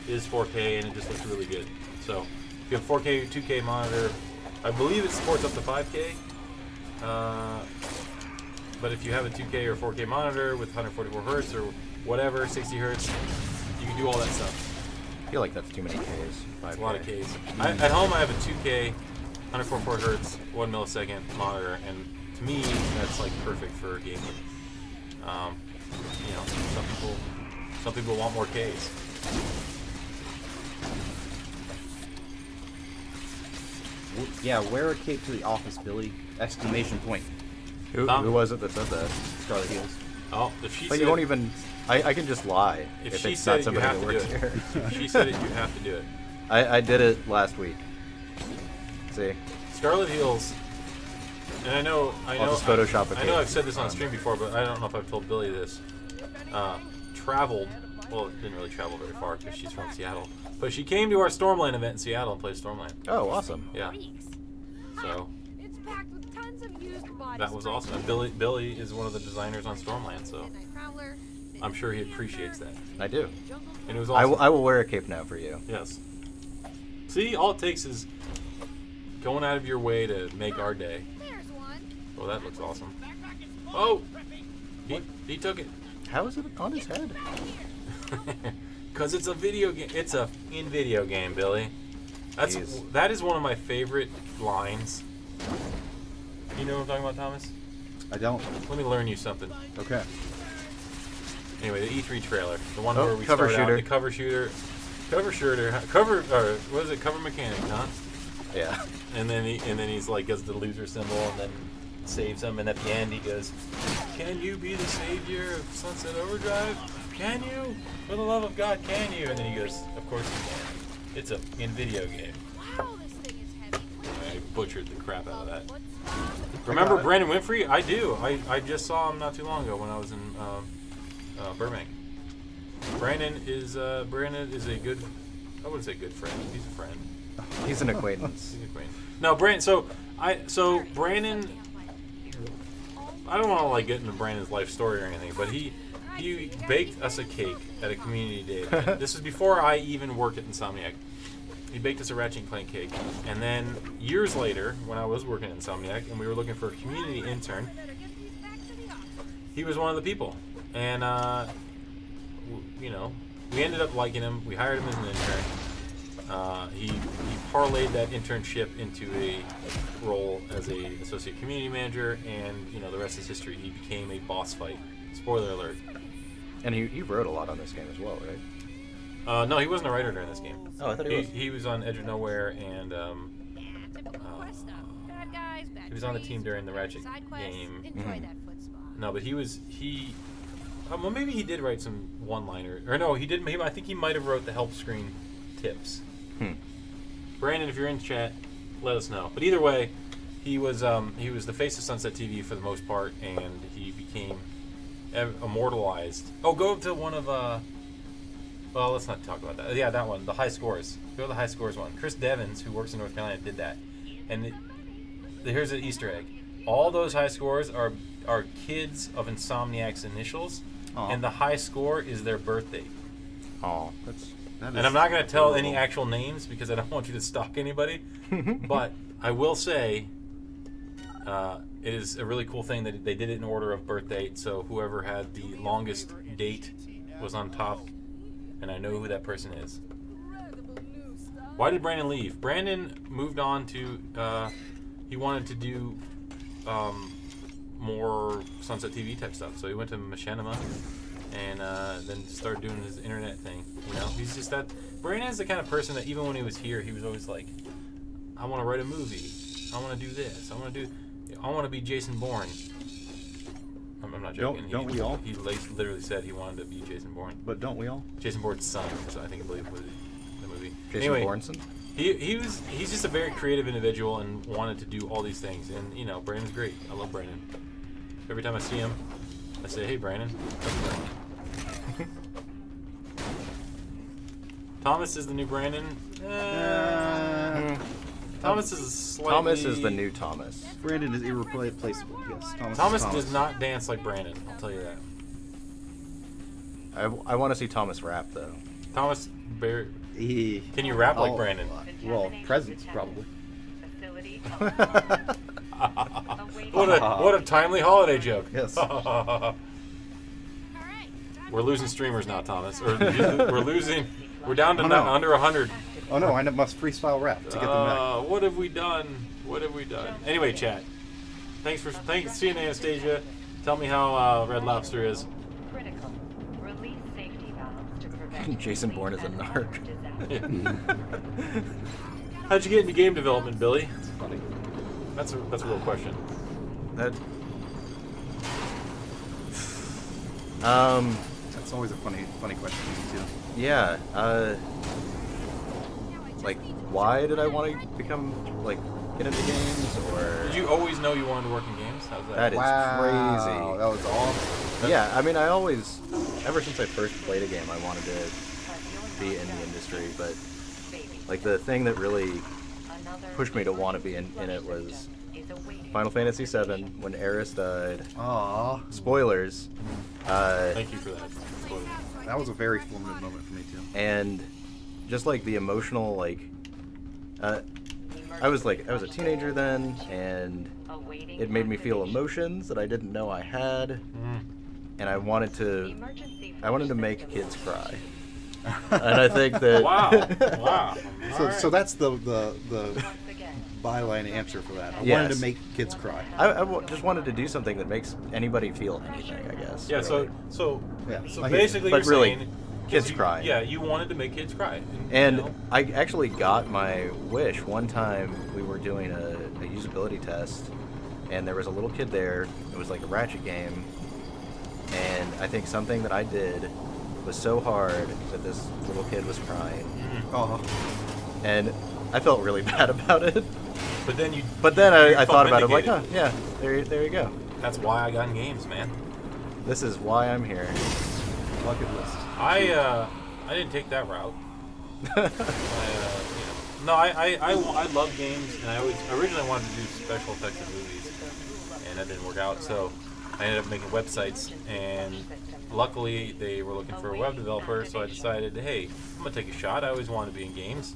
is 4K, and it just looks really good. So if you have 4K, 2K monitor, I believe it supports up to 5K. But if you have a 2K or 4K monitor with 144 hertz or whatever, 60 hertz, you can do all that stuff. I feel like that's too many Ks. It's a lot of Ks. At home, I have a 2K, 144 hertz, 1 millisecond monitor, and to me, that's like perfect for gaming. You know, some people want more Ks. Yeah, wear a cape to the office, Billy! Exclamation point. Who was it that said that? Scarlet Heels. Oh, if she But said you won't even. I can just lie if if she it's said not it, you somebody have that to do works it. here. If she said it, you have to do it. I did it last week. See? Scarlet Heels, and I know. I'll just Photoshop a I know cape. I've said this on stream before, but I don't know if I've told Billy this. Traveled. Well, didn't really travel very far because she's from Seattle. But she came to our Stormland event in Seattle and played Stormland. Oh, awesome. Yeah. So It's packed with tons of used body that was spray. awesome. And Billy is one of the designers on Stormland, so Midnight Prowler, I'm sure he appreciates that. I do. Jungle And it was I awesome. will wear a cape now for you. Yes. See, all it takes is going out of your way to make our day. There's one. Oh, that looks awesome. Oh! He took it. How is it on his head? Because it's a video game. It's a in-video game, Billy. Jeez. That is one of my favorite lines. You know what I'm talking about, Thomas? I don't. Let me learn you something. Okay. Anyway, the E3 trailer, the one Oh, where we cover start out, shooter. the cover mechanic, huh? Yeah. And then he's like does the loser symbol and then saves him, and at the end he goes, "Can you be the savior of Sunset Overdrive? Can you? For the love of God, can you?" And then he goes, "Of course you can. It's a in-video game." Wow, this thing is heavy. I butchered the crap out of that. What's Remember got it. Brandon Winfrey? I do. I just saw him not too long ago when I was in Burbank. Brandon is a good. I wouldn't say good friend. He's a friend. He's an acquaintance. He's a friend. No, Brandon. So Brandon. I don't want to like get into Brandon's life story or anything, but he baked us a cake at a community day event. This was before I even worked at Insomniac. He baked us a Ratchet and Clank cake, and then years later, when I was working at Insomniac and we were looking for a community intern, better get these back to the office. he was one of the people, and you know, we ended up liking him. We hired him as an intern. He parlayed that internship into a role as a associate community manager, and you know the rest is history. He became a boss fight. Spoiler alert. And he wrote a lot on this game as well, right? No, he wasn't a writer during this game. Oh, I thought he was. He was on Edge of Nowhere, and Yeah, typical quest stuff. Bad guys, bad he was on the trees, team during the Ratchet side quests. game. Enjoy Mhm. that foot spa. No, but well, maybe he did write some one-liner, or no, he did. I think he might have wrote the help screen tips. Brandon, if you're in chat, let us know. But either way, he was the face of Sunset TV for the most part, and he became immortalized. Oh, go to one of well, let's not talk about that. Yeah, that one, the high scores. Go to the high scores one. Chris Devins, who works in North Carolina, did that. And here's an Easter egg. All those high scores are kids of Insomniac's initials, Aw. and the high score is their birthday. Oh, And I'm not going to tell any actual names because I don't want you to stalk anybody. But I will say it is a really cool thing that they did it in order of birth date. So whoever had the longest date was on top. And I know who that person is. Why did Brandon leave? Brandon moved on to... he wanted to do more Sunset TV type stuff. So he went to Machinima. And then started doing his internet thing. You know, he's just that. Brandon is the kind of person that even when he was here, he was always like, "I want to write a movie. I want to do this. I want to be Jason Bourne." I'm not joking. Don't we all? He literally said he wanted to be Jason Bourne. But don't we all? Jason Bourne's son, so I believe was the movie. Jason Anyway, Bourneson? he's just a very creative individual and wanted to do all these things. And you know, Brandon's great. I love Brandon. Every time I see him, I say, "Hey, Brandon." Thomas is the new Brandon. Thomas is slightly... Thomas is the new Thomas. Brandon is irreplaceable. Yes, Thomas does not dance like Brandon. I'll tell you that. I want to see Thomas rap though. Thomas, can He, you rap like Brandon? well, presents probably. What a timely holiday joke. Yes. We're losing streamers now, Thomas. Or we're down to Oh, no. under 100. Oh no, I must freestyle rap to get them back. What have we done? What have we done? Anyway, chat. Thanks, seeing Anastasia. Tell me how Red Lobster is. Critical. Release safety valves to prevent Jason Bourne is a narc. How'd you get into game development, Billy? It's funny. That's a real question. That. That's always a funny question too. Yeah. Like, why did I want to become get into games or? Did you always know you wanted to work in games? How's that? That is Wow, crazy. that was awesome. Yeah, I mean, I always, ever since I first played a game, I wanted to be in the industry, but like the thing that really pushed me to want to be in it was Final Fantasy VII when Aerith died. Aw, Spoilers. Thank you for that. Spoiler. that was a very formative moment for me too. And just like the emotional, I was a teenager then, and it made me feel emotions that I didn't know I had, and I wanted to make kids cry. And I think that Wow. So that's the byline answer for that. I wanted Yes. to make kids cry. I just wanted to do something that makes anybody feel anything, I guess. Yeah. really. So Yeah, so I hear you. basically, But you're really, saying kids you- cry. Yeah, you wanted to make kids cry. And you know, I actually got my wish. One time we were doing a usability test, and there was a little kid there. It was like a Ratchet game, and I think something that I did was so hard that this little kid was crying, Oh, and I felt really bad about it. but then you. But then you I felt thought about it, like, vindicated. yeah, there you go. That's why I got in games, man. This is why I'm here. bucket list. I didn't take that route. No, I love games, and I originally wanted to do special effects in movies, and that didn't work out. So I ended up making websites, and luckily they were looking for a web developer. So I decided, hey, I'm gonna take a shot. I always wanted to be in games,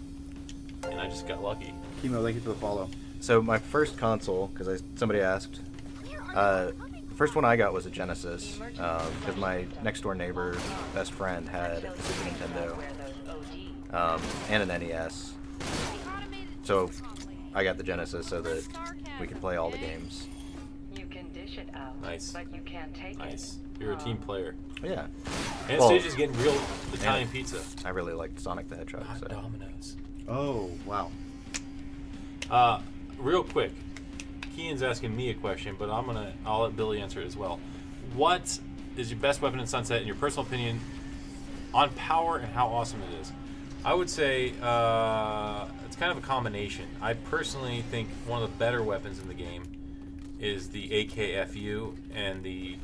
and I just got lucky. Kimo, thank you for the follow. So my first console, because somebody asked, the first one I got was a Genesis, because my next door neighbor, best friend, had a Super Nintendo and an NES. So I got the Genesis so that we could play all the games. You can dish it out, Nice. but you can't take Nice. it. You're a team player. Yeah. Anastasia's getting real Italian pizza. I really liked Sonic the Hedgehog. Hot So. Domino's. Oh, wow. Real quick, Kean's asking me a question, but I'll let Billy answer it as well. What is your best weapon in Sunset, in your personal opinion, on power and how awesome it is? I would say it's kind of a combination. I personally think one of the better weapons in the game is the AKFU and the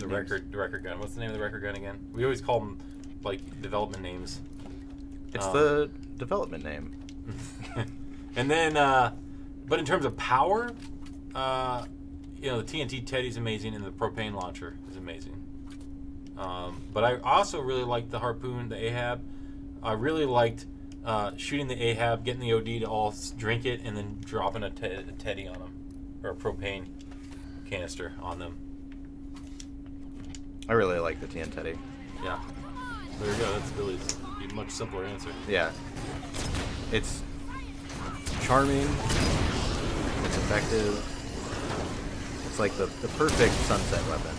record gun. What's the name of the record gun again? We always call them like development names. It's the development name. And then, but in terms of power, you know, the TNT Teddy's amazing, and the propane launcher is amazing. But I also really liked the harpoon, the Ahab. I really liked shooting the Ahab, getting the OD to all drink it, and then dropping a Teddy on them, or a propane canister on them. I really like the TN Teddy. Yeah. There you go. That's Billy's much simpler answer. Yeah. It's charming. It's effective. It's like the perfect sunset weapon.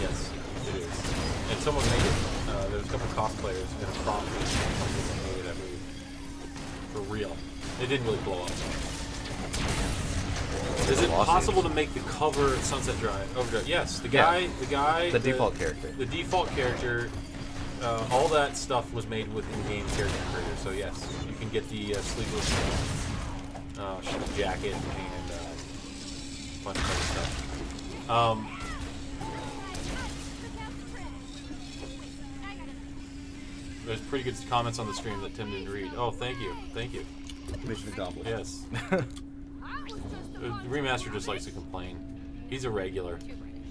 Yes, it is. And someone made it. There's a couple cosplayers in a prop movie that movie. For real. It didn't really blow up. Is it possible to make the cover Sunset Drive? Overdrive? Yes. The guy. The default character. The default character. All that stuff was made with in-game character creator. So yes, you can get the sleeveless jacket and a bunch of other stuff. There's pretty good comments on the stream that Tim didn't read. Oh, thank you. Thank you. Mission accomplished. Yes. The Remaster just likes to complain. He's a regular.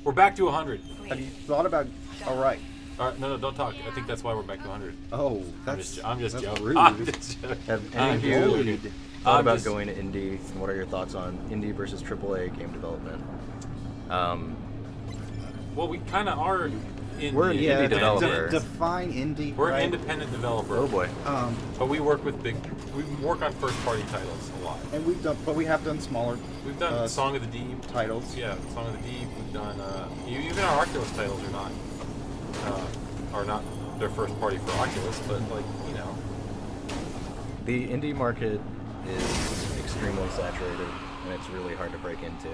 We're back to 100. Have you thought about? All right. All right, no, don't talk. I think that's why we're back to 100. Oh, I'm that's just joking. rude. I'm just joking. Have I'm any of you bullied. thought I'm about just- going to indie? And what are your thoughts on indie versus AAA game development? Well, we kind of are. We're an indie developer. Define indie. We're right? an independent developer. Oh boy. But we work with we work on first-party titles a lot. And we have done smaller. We've done Song of the Deep titles. Yeah, Song of the Deep. We've done even our Oculus titles are not their first party for Oculus, but like The indie market is extremely saturated, and it's really hard to break into.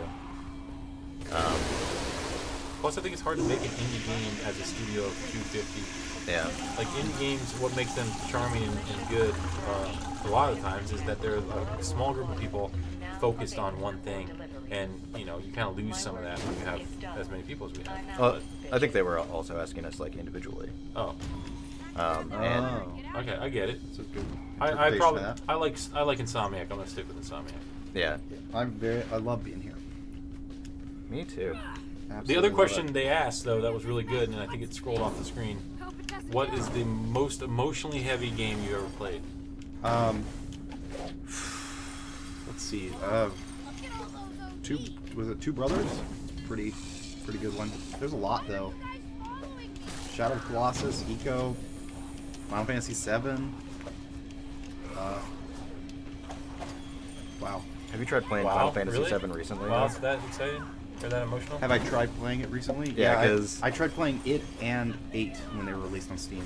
Plus, I think it's hard to make an indie game as a studio of 250. Yeah. Like indie games, what makes them charming and good a lot of the times is that they're a small group of people focused on one thing, and you kind of lose some of that when you have as many people as we have. Well, I think they were also asking us like individually. Oh. And Okay, I get it. It's a good I interpretation probably of that. I like Insomniac. I'm gonna stick with Insomniac. yeah, I love being here. me too. The Absolutely other love question it. they asked though that was really good, and I think it scrolled off the screen. What is the most emotionally heavy game you ever played? Let's see. Two Brothers? Pretty good one. There's a lot though. Shadow of Colossus, Eco, Final Fantasy VII. Wow. Have you tried playing Final Fantasy VII recently? Wow, it's that exciting or that emotional? Have I tried playing it recently? Yeah, 'cause- I tried playing it and 8 when they were released on Steam.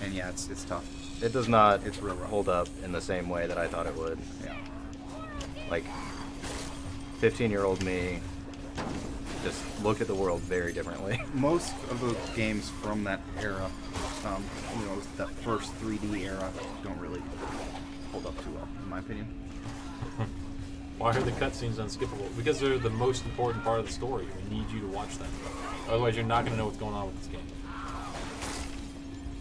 And yeah, it's tough. It does not It's real rough. hold up in the same way that I thought it would. Yeah. Like, 15-year-old me just looked at the world very differently. Most of the games from that era, that first 3D era, don't really hold up too well, in my opinion. Why are the cutscenes unskippable? Because they're the most important part of the story. We need you to watch them. Otherwise, you're not going to know what's going on with this game.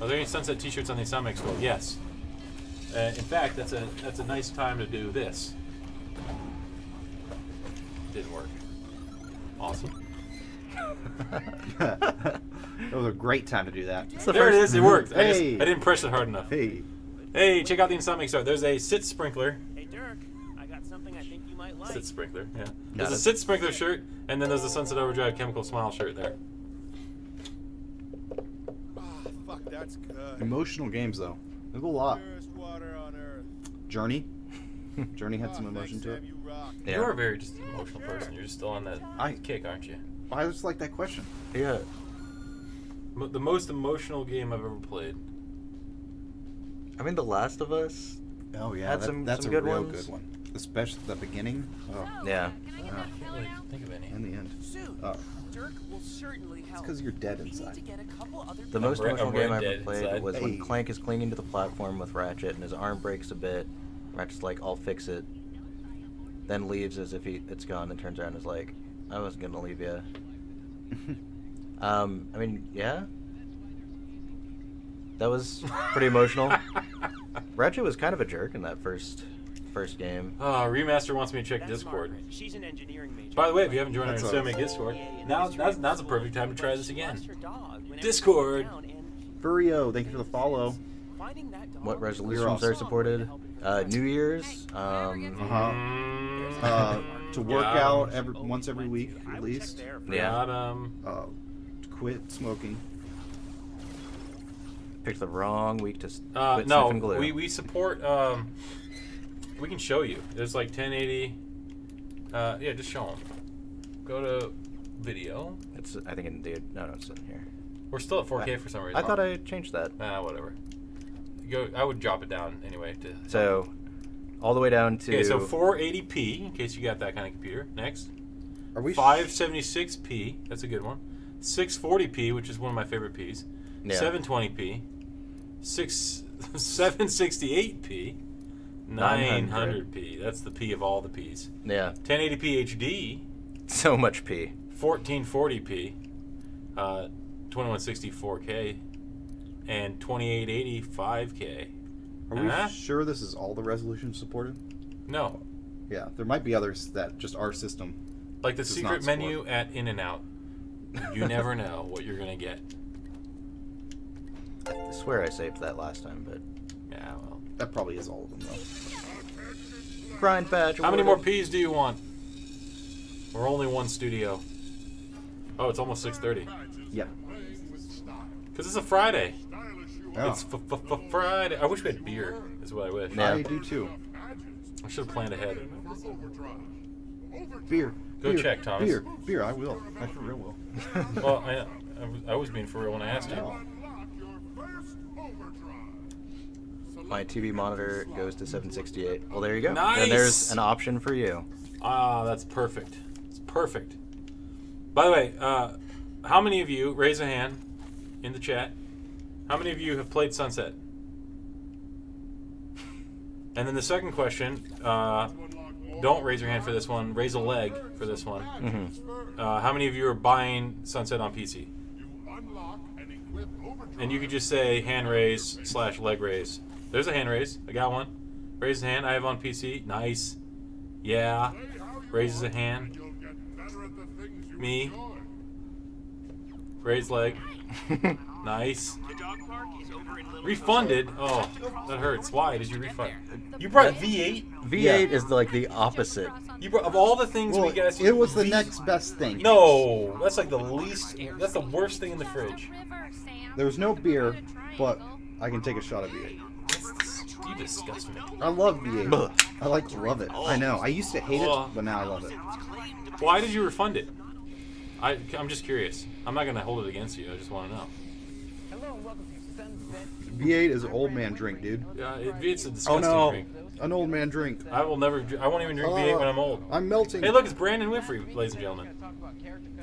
Are there any Sunset T-shirts on the Insomniac store? Yes. In fact, that's a nice time to do this. Didn't work. Awesome. That was a great time to do that. There it is. It worked. Hey. I didn't press it hard enough. Hey. Hey, check out the Insomniac store. There's a sit sprinkler. Hey, Dirk, I got something I think you might like. Sit sprinkler. Yeah. Got There's a it. sit sprinkler shirt, and then there's the Sunset Overdrive Chemical Smile shirt there. Ah, fuck, that's good. Emotional games, though. There's a lot. Purest water on earth. Journey. Journey had some Ah, emotion thanks, to it. Sam, you rock. Yeah. You are a very just emotional person. You're just still on that kick, aren't you? I just like that question. Yeah. The most emotional game I've ever played. I mean, The Last of Us. Oh yeah, Had some that's a good real ones. good one. Especially the beginning. Oh, Yeah. Can I get that Can't filler really now? think of any. in the end. Soon. Oh, Dirk will certainly help. it's because you're dead We need inside. to get a couple other The most red- emotional I'm game I red ever dead played inside. was Hey. when Clank is clinging to the platform with Ratchet and his arm breaks a bit. Ratchet's like, I'll fix it. Then leaves as if it's gone and turns around and is like, I wasn't gonna leave you. I mean, yeah. That was pretty emotional. Ratchet was kind of a jerk in that first game. Remaster wants me to check That's Discord. Margaret. She's an engineering major. By the way, if you haven't joined our That's Insomniac us. Discord, Yeah, now's mystery a perfect time to try but this she again. lost her dog whenever Discord. she was down, and Furio, thank you for the follow. finding that dog What was resolutions awesome. are supported? New Year's. Uh-huh. Mm, To work got 'em. out once every week I at would check least. there for- Yeah. Got 'em. To quit smoking. Picked the wrong week to quit No, sniffing glue. we support. We can show you. There's like 1080. Yeah, just show them. Go to video. It's I think in the no, it's in here. We're still at 4K for some reason. I thought I changed that. Whatever. Go. I would drop it down anyway. So, all the way down to. Okay, so 480p in case you got that kind of computer. Next. Are we 576p. That's a good one. 640p, which is one of my favorite Ps. Yeah. 720p. 768p. 900p. That's the P of all the Ps. Yeah. 1080p HD. So much P. 1440p. 2160 4K. And 2880 5K. Are we sure this is all the resolutions supported? No. Yeah, there might be others that just our system. Like the Does secret not menu support. at In-N-Out. You never know what you're going to get. I swear I saved that last time, but. Yeah, well. That probably is all of them though. Grind patch. How many more awarded. Ps do you want? We're only one studio. Oh, it's almost 6:30. Yep. Because it's a Friday. Oh. It's Friday. I wish we had beer, is what I wish. Yeah. I do too. I should have planned ahead. Beer. Go beer, check, Thomas. Beer. I will. I for real will. Well, I was being for real when I asked you. Oh. My TV monitor goes to 768. Well, there you go. Nice! Then there's an option for you. Ah, that's perfect. It's perfect. By the way, how many of you, raise a hand in the chat, how many of you have played Sunset? And then the second question, don't raise your hand for this one, raise a leg for this one. How many of you are buying Sunset on PC? And you could just say hand raise / leg raise. There's a hand raise. I got one. Raise a hand. I have on PC. Nice. Yeah. Raises a hand. Me. Raise leg. Nice. Refunded? Oh, that hurts. Why did you refund? You brought V8? V8 is like the opposite. You brought, of all the things Well, we got, it was the next best thing. No, that's like the least. That's the worst thing in the fridge. There was no beer, but I can take a shot of V8. You disgust me. I love V8. Ugh. I love it. I know. I used to hate it, but now I love it. Why did you refund it? I'm just curious. I'm not gonna hold it against you. I just want to know. V8 is an old man drink, dude. Yeah, it's a Oh disgusting no, drink. an old man drink. I will never. I won't even drink V8 when I'm old. I'm melting. Hey, look, it's Brandon Winfrey, ladies and gentlemen.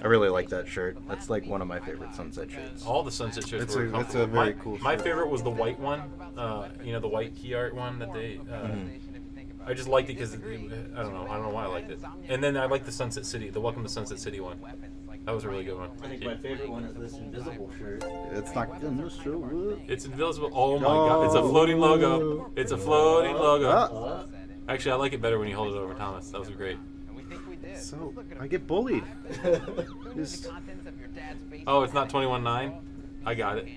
I really like that shirt. That's like one of my favorite Sunset shirts. All the Sunset shirts It's were a- it's a comfortable. very my, cool My shirt. favorite was the white one. You know, the white key art one that they. I just liked it because I don't know. I don't know why I liked it. And then I liked the Sunset City, the Welcome to Sunset City one. That was a really good one. I think my favorite one is this invisible shirt. It's not in the show. It's invisible. Oh my god! It's a floating logo. It's a floating logo. Ah, Actually, I like it better when you hold it over Thomas. That was great. so I get bullied. Just- Oh, it's not 21.9. I got it.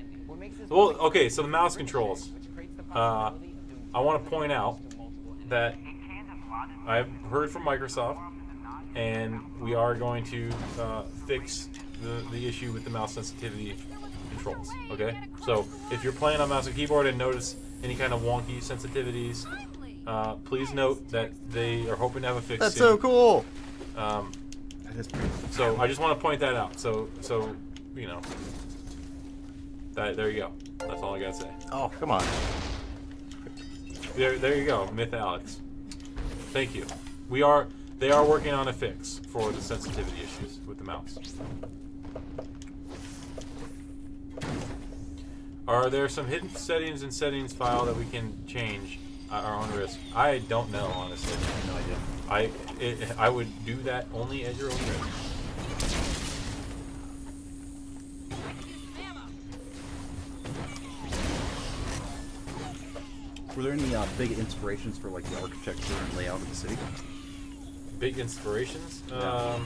Well, okay. So the mouse controls. I want to point out that I've heard from Microsoft, and we are going to fix the issue with the mouse sensitivity controls. Okay. So if you're playing on mouse and keyboard and notice any kind of wonky sensitivities, please note that they are hoping to have a fix. That's soon. so cool. that is pretty. So I just want to point that out. So you know, there you go. That's all I gotta say. Oh, come on. There you go, Myth Alex. Thank you. They are working on a fix for the sensitivity issues with the mouse. Are there some hidden settings in settings file that we can change at our own risk? I don't know, honestly. No idea. I would do that only at your own risk. Were there any big inspirations for like the architecture and layout of the city? Big inspirations? Yeah. I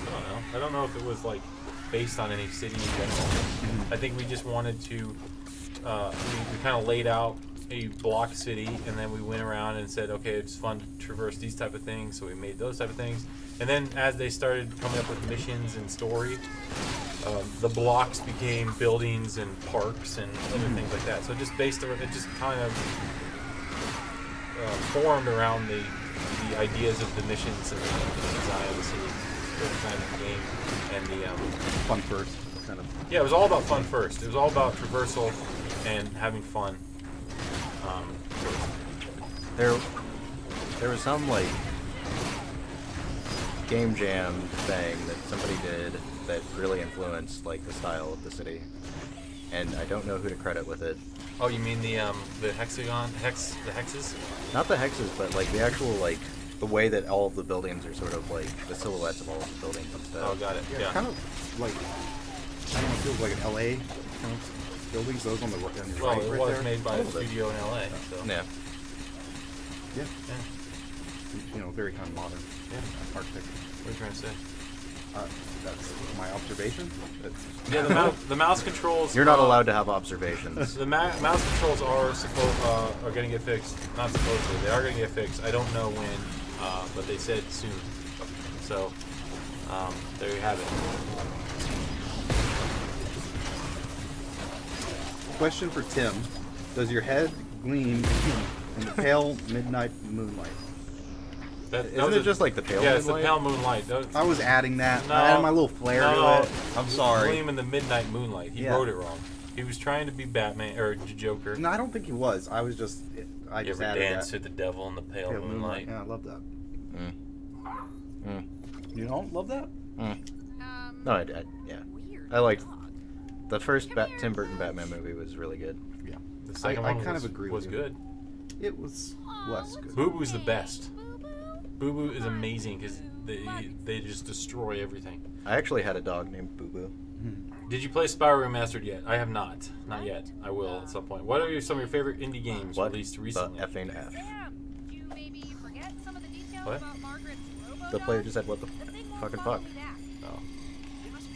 don't know. I don't know if it was like based on any city in general. I think we just wanted to. We kind of laid out a block city, and then we went around and said, okay, it's fun to traverse these type of things, so we made those type of things. And then as they started coming up with missions and story, the blocks became buildings and parks and other things like that. So just based on it, just kind of formed around the ideas of the missions and the design of the city, the design of the game, and the Fun first, kind of. yeah, it was all about fun first. It was all about traversal and having fun. There was some like game jam thing that somebody did that really influenced like the style of the city, and I don't know who to credit with it. Oh, you mean the hexes? Not the hexes, but like the actual like the way that all of the buildings are sort of like the silhouettes of all of the buildings and stuff. Oh, got it. Yeah. Kind of like, I don't know, it feels like an LA kind of buildings, those on the right. Well, it right was there. made by a little bit. studio in LA, so Yeah. Yeah, yeah. you know, very kind of modern Yeah. architecture. What are you trying to say? That's my observation. Yeah, the mouse controls. You're not allowed to have observations. The mouse controls are going to get fixed. Not supposedly, they are going to get fixed. I don't know when, but they said soon. So there you have it. Question for Tim: does your head gleam in the pale midnight moonlight? Isn't it just like the pale Yeah, it's the moonlight? pale moonlight. I was adding that. No, I added my little flair to it. I'm sorry. Gleam in the midnight moonlight. He Yeah. wrote it wrong. He was trying to be Batman or Joker. No, I don't think he was. I was just. I You just ever added dance that. to the devil in the pale moonlight? Yeah, I love that. Mm. You don't love that? No, yeah. Weird. I liked the first Tim Burton Batman movie was really good. Yeah. The second I one kind was, of agree was with you. good. It was less good. Boo Boo's the best. Boo Boo is amazing because they just destroy everything. I actually had a dog named Boo Boo. Did you play Spyro Remastered yet? I have not. Not yet. I will at some point. What are some of your favorite indie games What released the recently? effing F? Sam, do you maybe forget some of the details What? about Margaret's robo The player dog? just said, what the The thing won't fucking follow fuck? me back.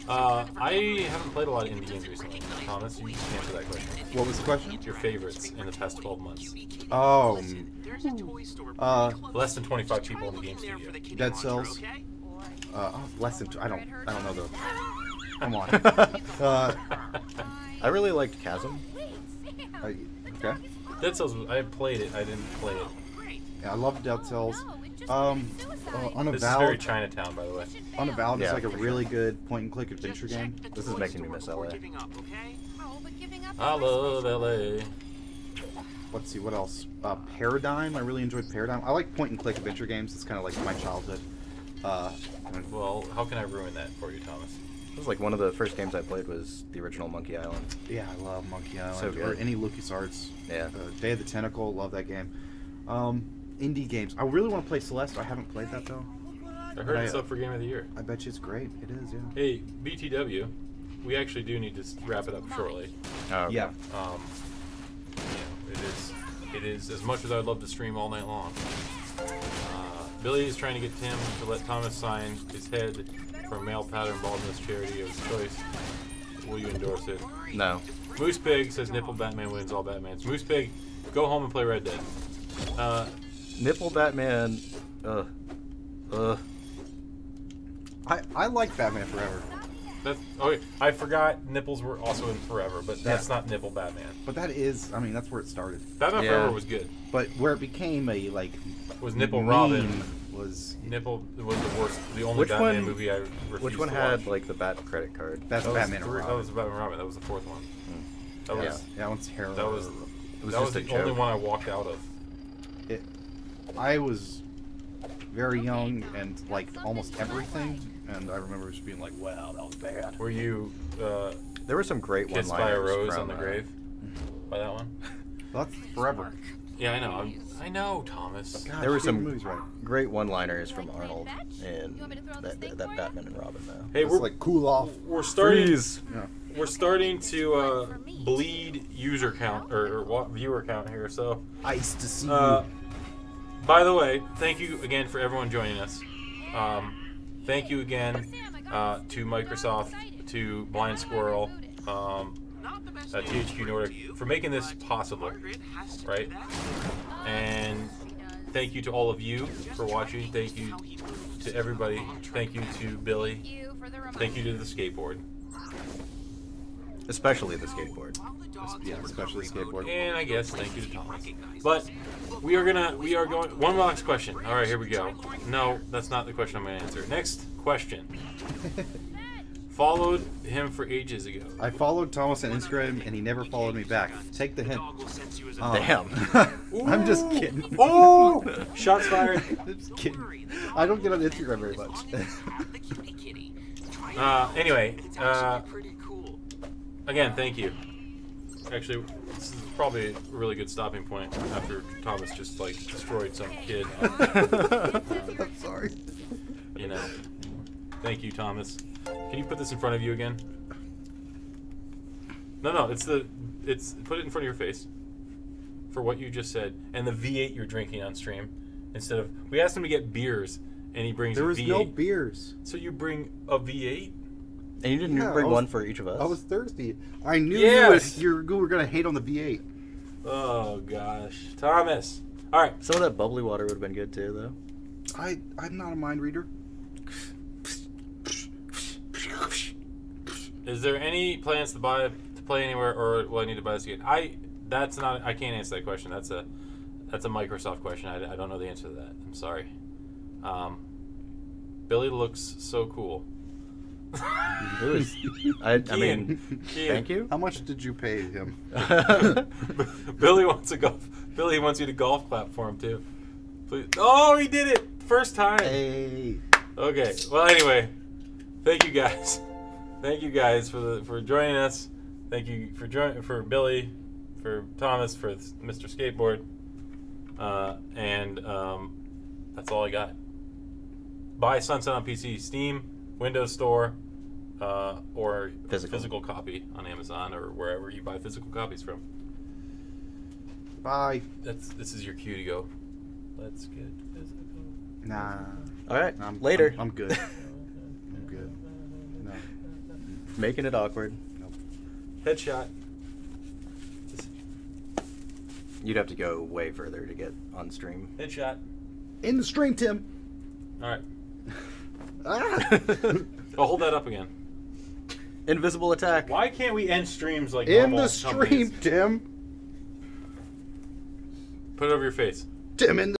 I haven't played a lot of indie games recently. Thomas, you can answer that question. What was the question? Your favorites in the past 12 months. Oh, Less than 25 people in the game studio. Dead Cells. Less than. I don't know the. Come on. I really liked Chasm. Okay. Dead Cells, I played it. I didn't play it. Yeah, I love Dead Cells. No, it just This is very Unavowed. Chinatown, by the way. Unavowed is Yeah, like a for really good point-and-click adventure game. This is making me miss LA. Oh, but giving up I on my love special- LA. Let's see what else. Paradigm. I really enjoyed Paradigm. I like point-and-click adventure games. It's kind of like my childhood. Well, how can I ruin that for you, Thomas? It was like one of the first games I played was the original Monkey Island. Yeah, I love Monkey Island So or good. any LucasArts. Yeah. Day of the Tentacle. Love that game. Indie games. I really want to play Celeste. I haven't played that though. I heard it's up for Game of the Year. I bet you it's great. It is. Yeah. Hey, BTW, we actually do need to wrap it up shortly. Oh, okay. Yeah. It is as much as I'd love to stream all night long. Billy is trying to get Tim to let Thomas sign his head for a male pattern baldness charity of his choice. Will you endorse it? No. Moose Pig says Nipple Batman wins all Batmans. Moose Pig, go home and play Red Dead. Nipple Batman. I like Batman Forever, That's okay. I forgot nipples were also in Forever, but that's not Nipple Batman. but that is. I mean, that's where it started. Batman Yeah. Forever was good. But where it became a like Was Nipple meme Robin? was Nipple was the worst. The only Which Batman one- movie I refused Which one to had watch. like the Bat credit card? that's That was Batman and three- Robin. That was Batman Robin. That was the fourth one. That yeah, was that one's terrible. that was It was that was just the a only joke. one I walked out of. It, I was very young and like almost everything, and I remember just being like, "Wow, that was bad." Were you There were some great kissed one-liners by a rose from, on the grave? By that one? That's forever. Yeah, I know. I know, Thomas. God, There were Steve some Movie's right. great one-liners from Arnold and You want me to throw that this thing for Batman and Robin though. Hey, It's we're like cool off. we're starting. Freeze. Yeah. We're starting to bleed user count or viewer count here. So, Ice to see by the way, thank you again for everyone joining us. Thank you again to Microsoft, to Blind Squirrel, THQ Nordic for making this possible, right? And thank you to all of you for watching. Thank you to everybody. Thank you to Billy. Thank you to the skateboard. Especially the skateboard. Yeah, especially skateboard. And I guess thank you to Thomas. But we are going one last question. All right, here we go. No, that's not the question I'm going to answer. Next question. Followed him for ages ago. I followed Thomas on Instagram, and he never followed me back. Take the hint. Damn. I'm just kidding. Oh! Shots fired. I'm just kidding. I don't get on Instagram very much. Anyway, again, thank you. Actually, this is probably a really good stopping point after Thomas just like destroyed some kid. I'm sorry. You know. Thank you, Thomas. Can you put this in front of you again? No, it's put it in front of your face for what you just said and the V8 you're drinking on stream instead of we asked him to get beers and he brings There a was V8. no beers. So you bring a V8? And you didn't Yeah, bring I was- one for each of us. I was thirsty. I knew Yes. you were gonna hate on the V8. Oh gosh, Thomas. All right. Some of that bubbly water would have been good too, though. I'm not a mind reader. Is there any plans to play anywhere, or will I need to buy this again? I can't answer that question. That's a Microsoft question. I don't know the answer to that. I'm sorry. Billy looks so cool. It was. I mean, Ian. thank you. How much did you pay him? Billy wants a golf. Billy wants you to golf clap for him too. Please. Oh, he did it first time. Hey. Okay. Well, anyway, thank you guys. Thank you guys for joining us. Thank you for Billy, for Thomas, for Mr. Skateboard, and that's all I got. Buy Sunset on PC, Steam, Windows Store, or physical copy on Amazon or wherever you buy physical copies from. Bye. This is your cue to go. Let's get physical. Nah. All right. Later. Later. I'm good. I'm good. No. Making it awkward. Headshot. You'd have to go way further to get on stream. Headshot. In the stream, Tim. All right. Ah. Oh, hold that up again. Invisible attack. Why can't we end streams like In normal the stream, companies? Tim. Put it over your face. Tim in the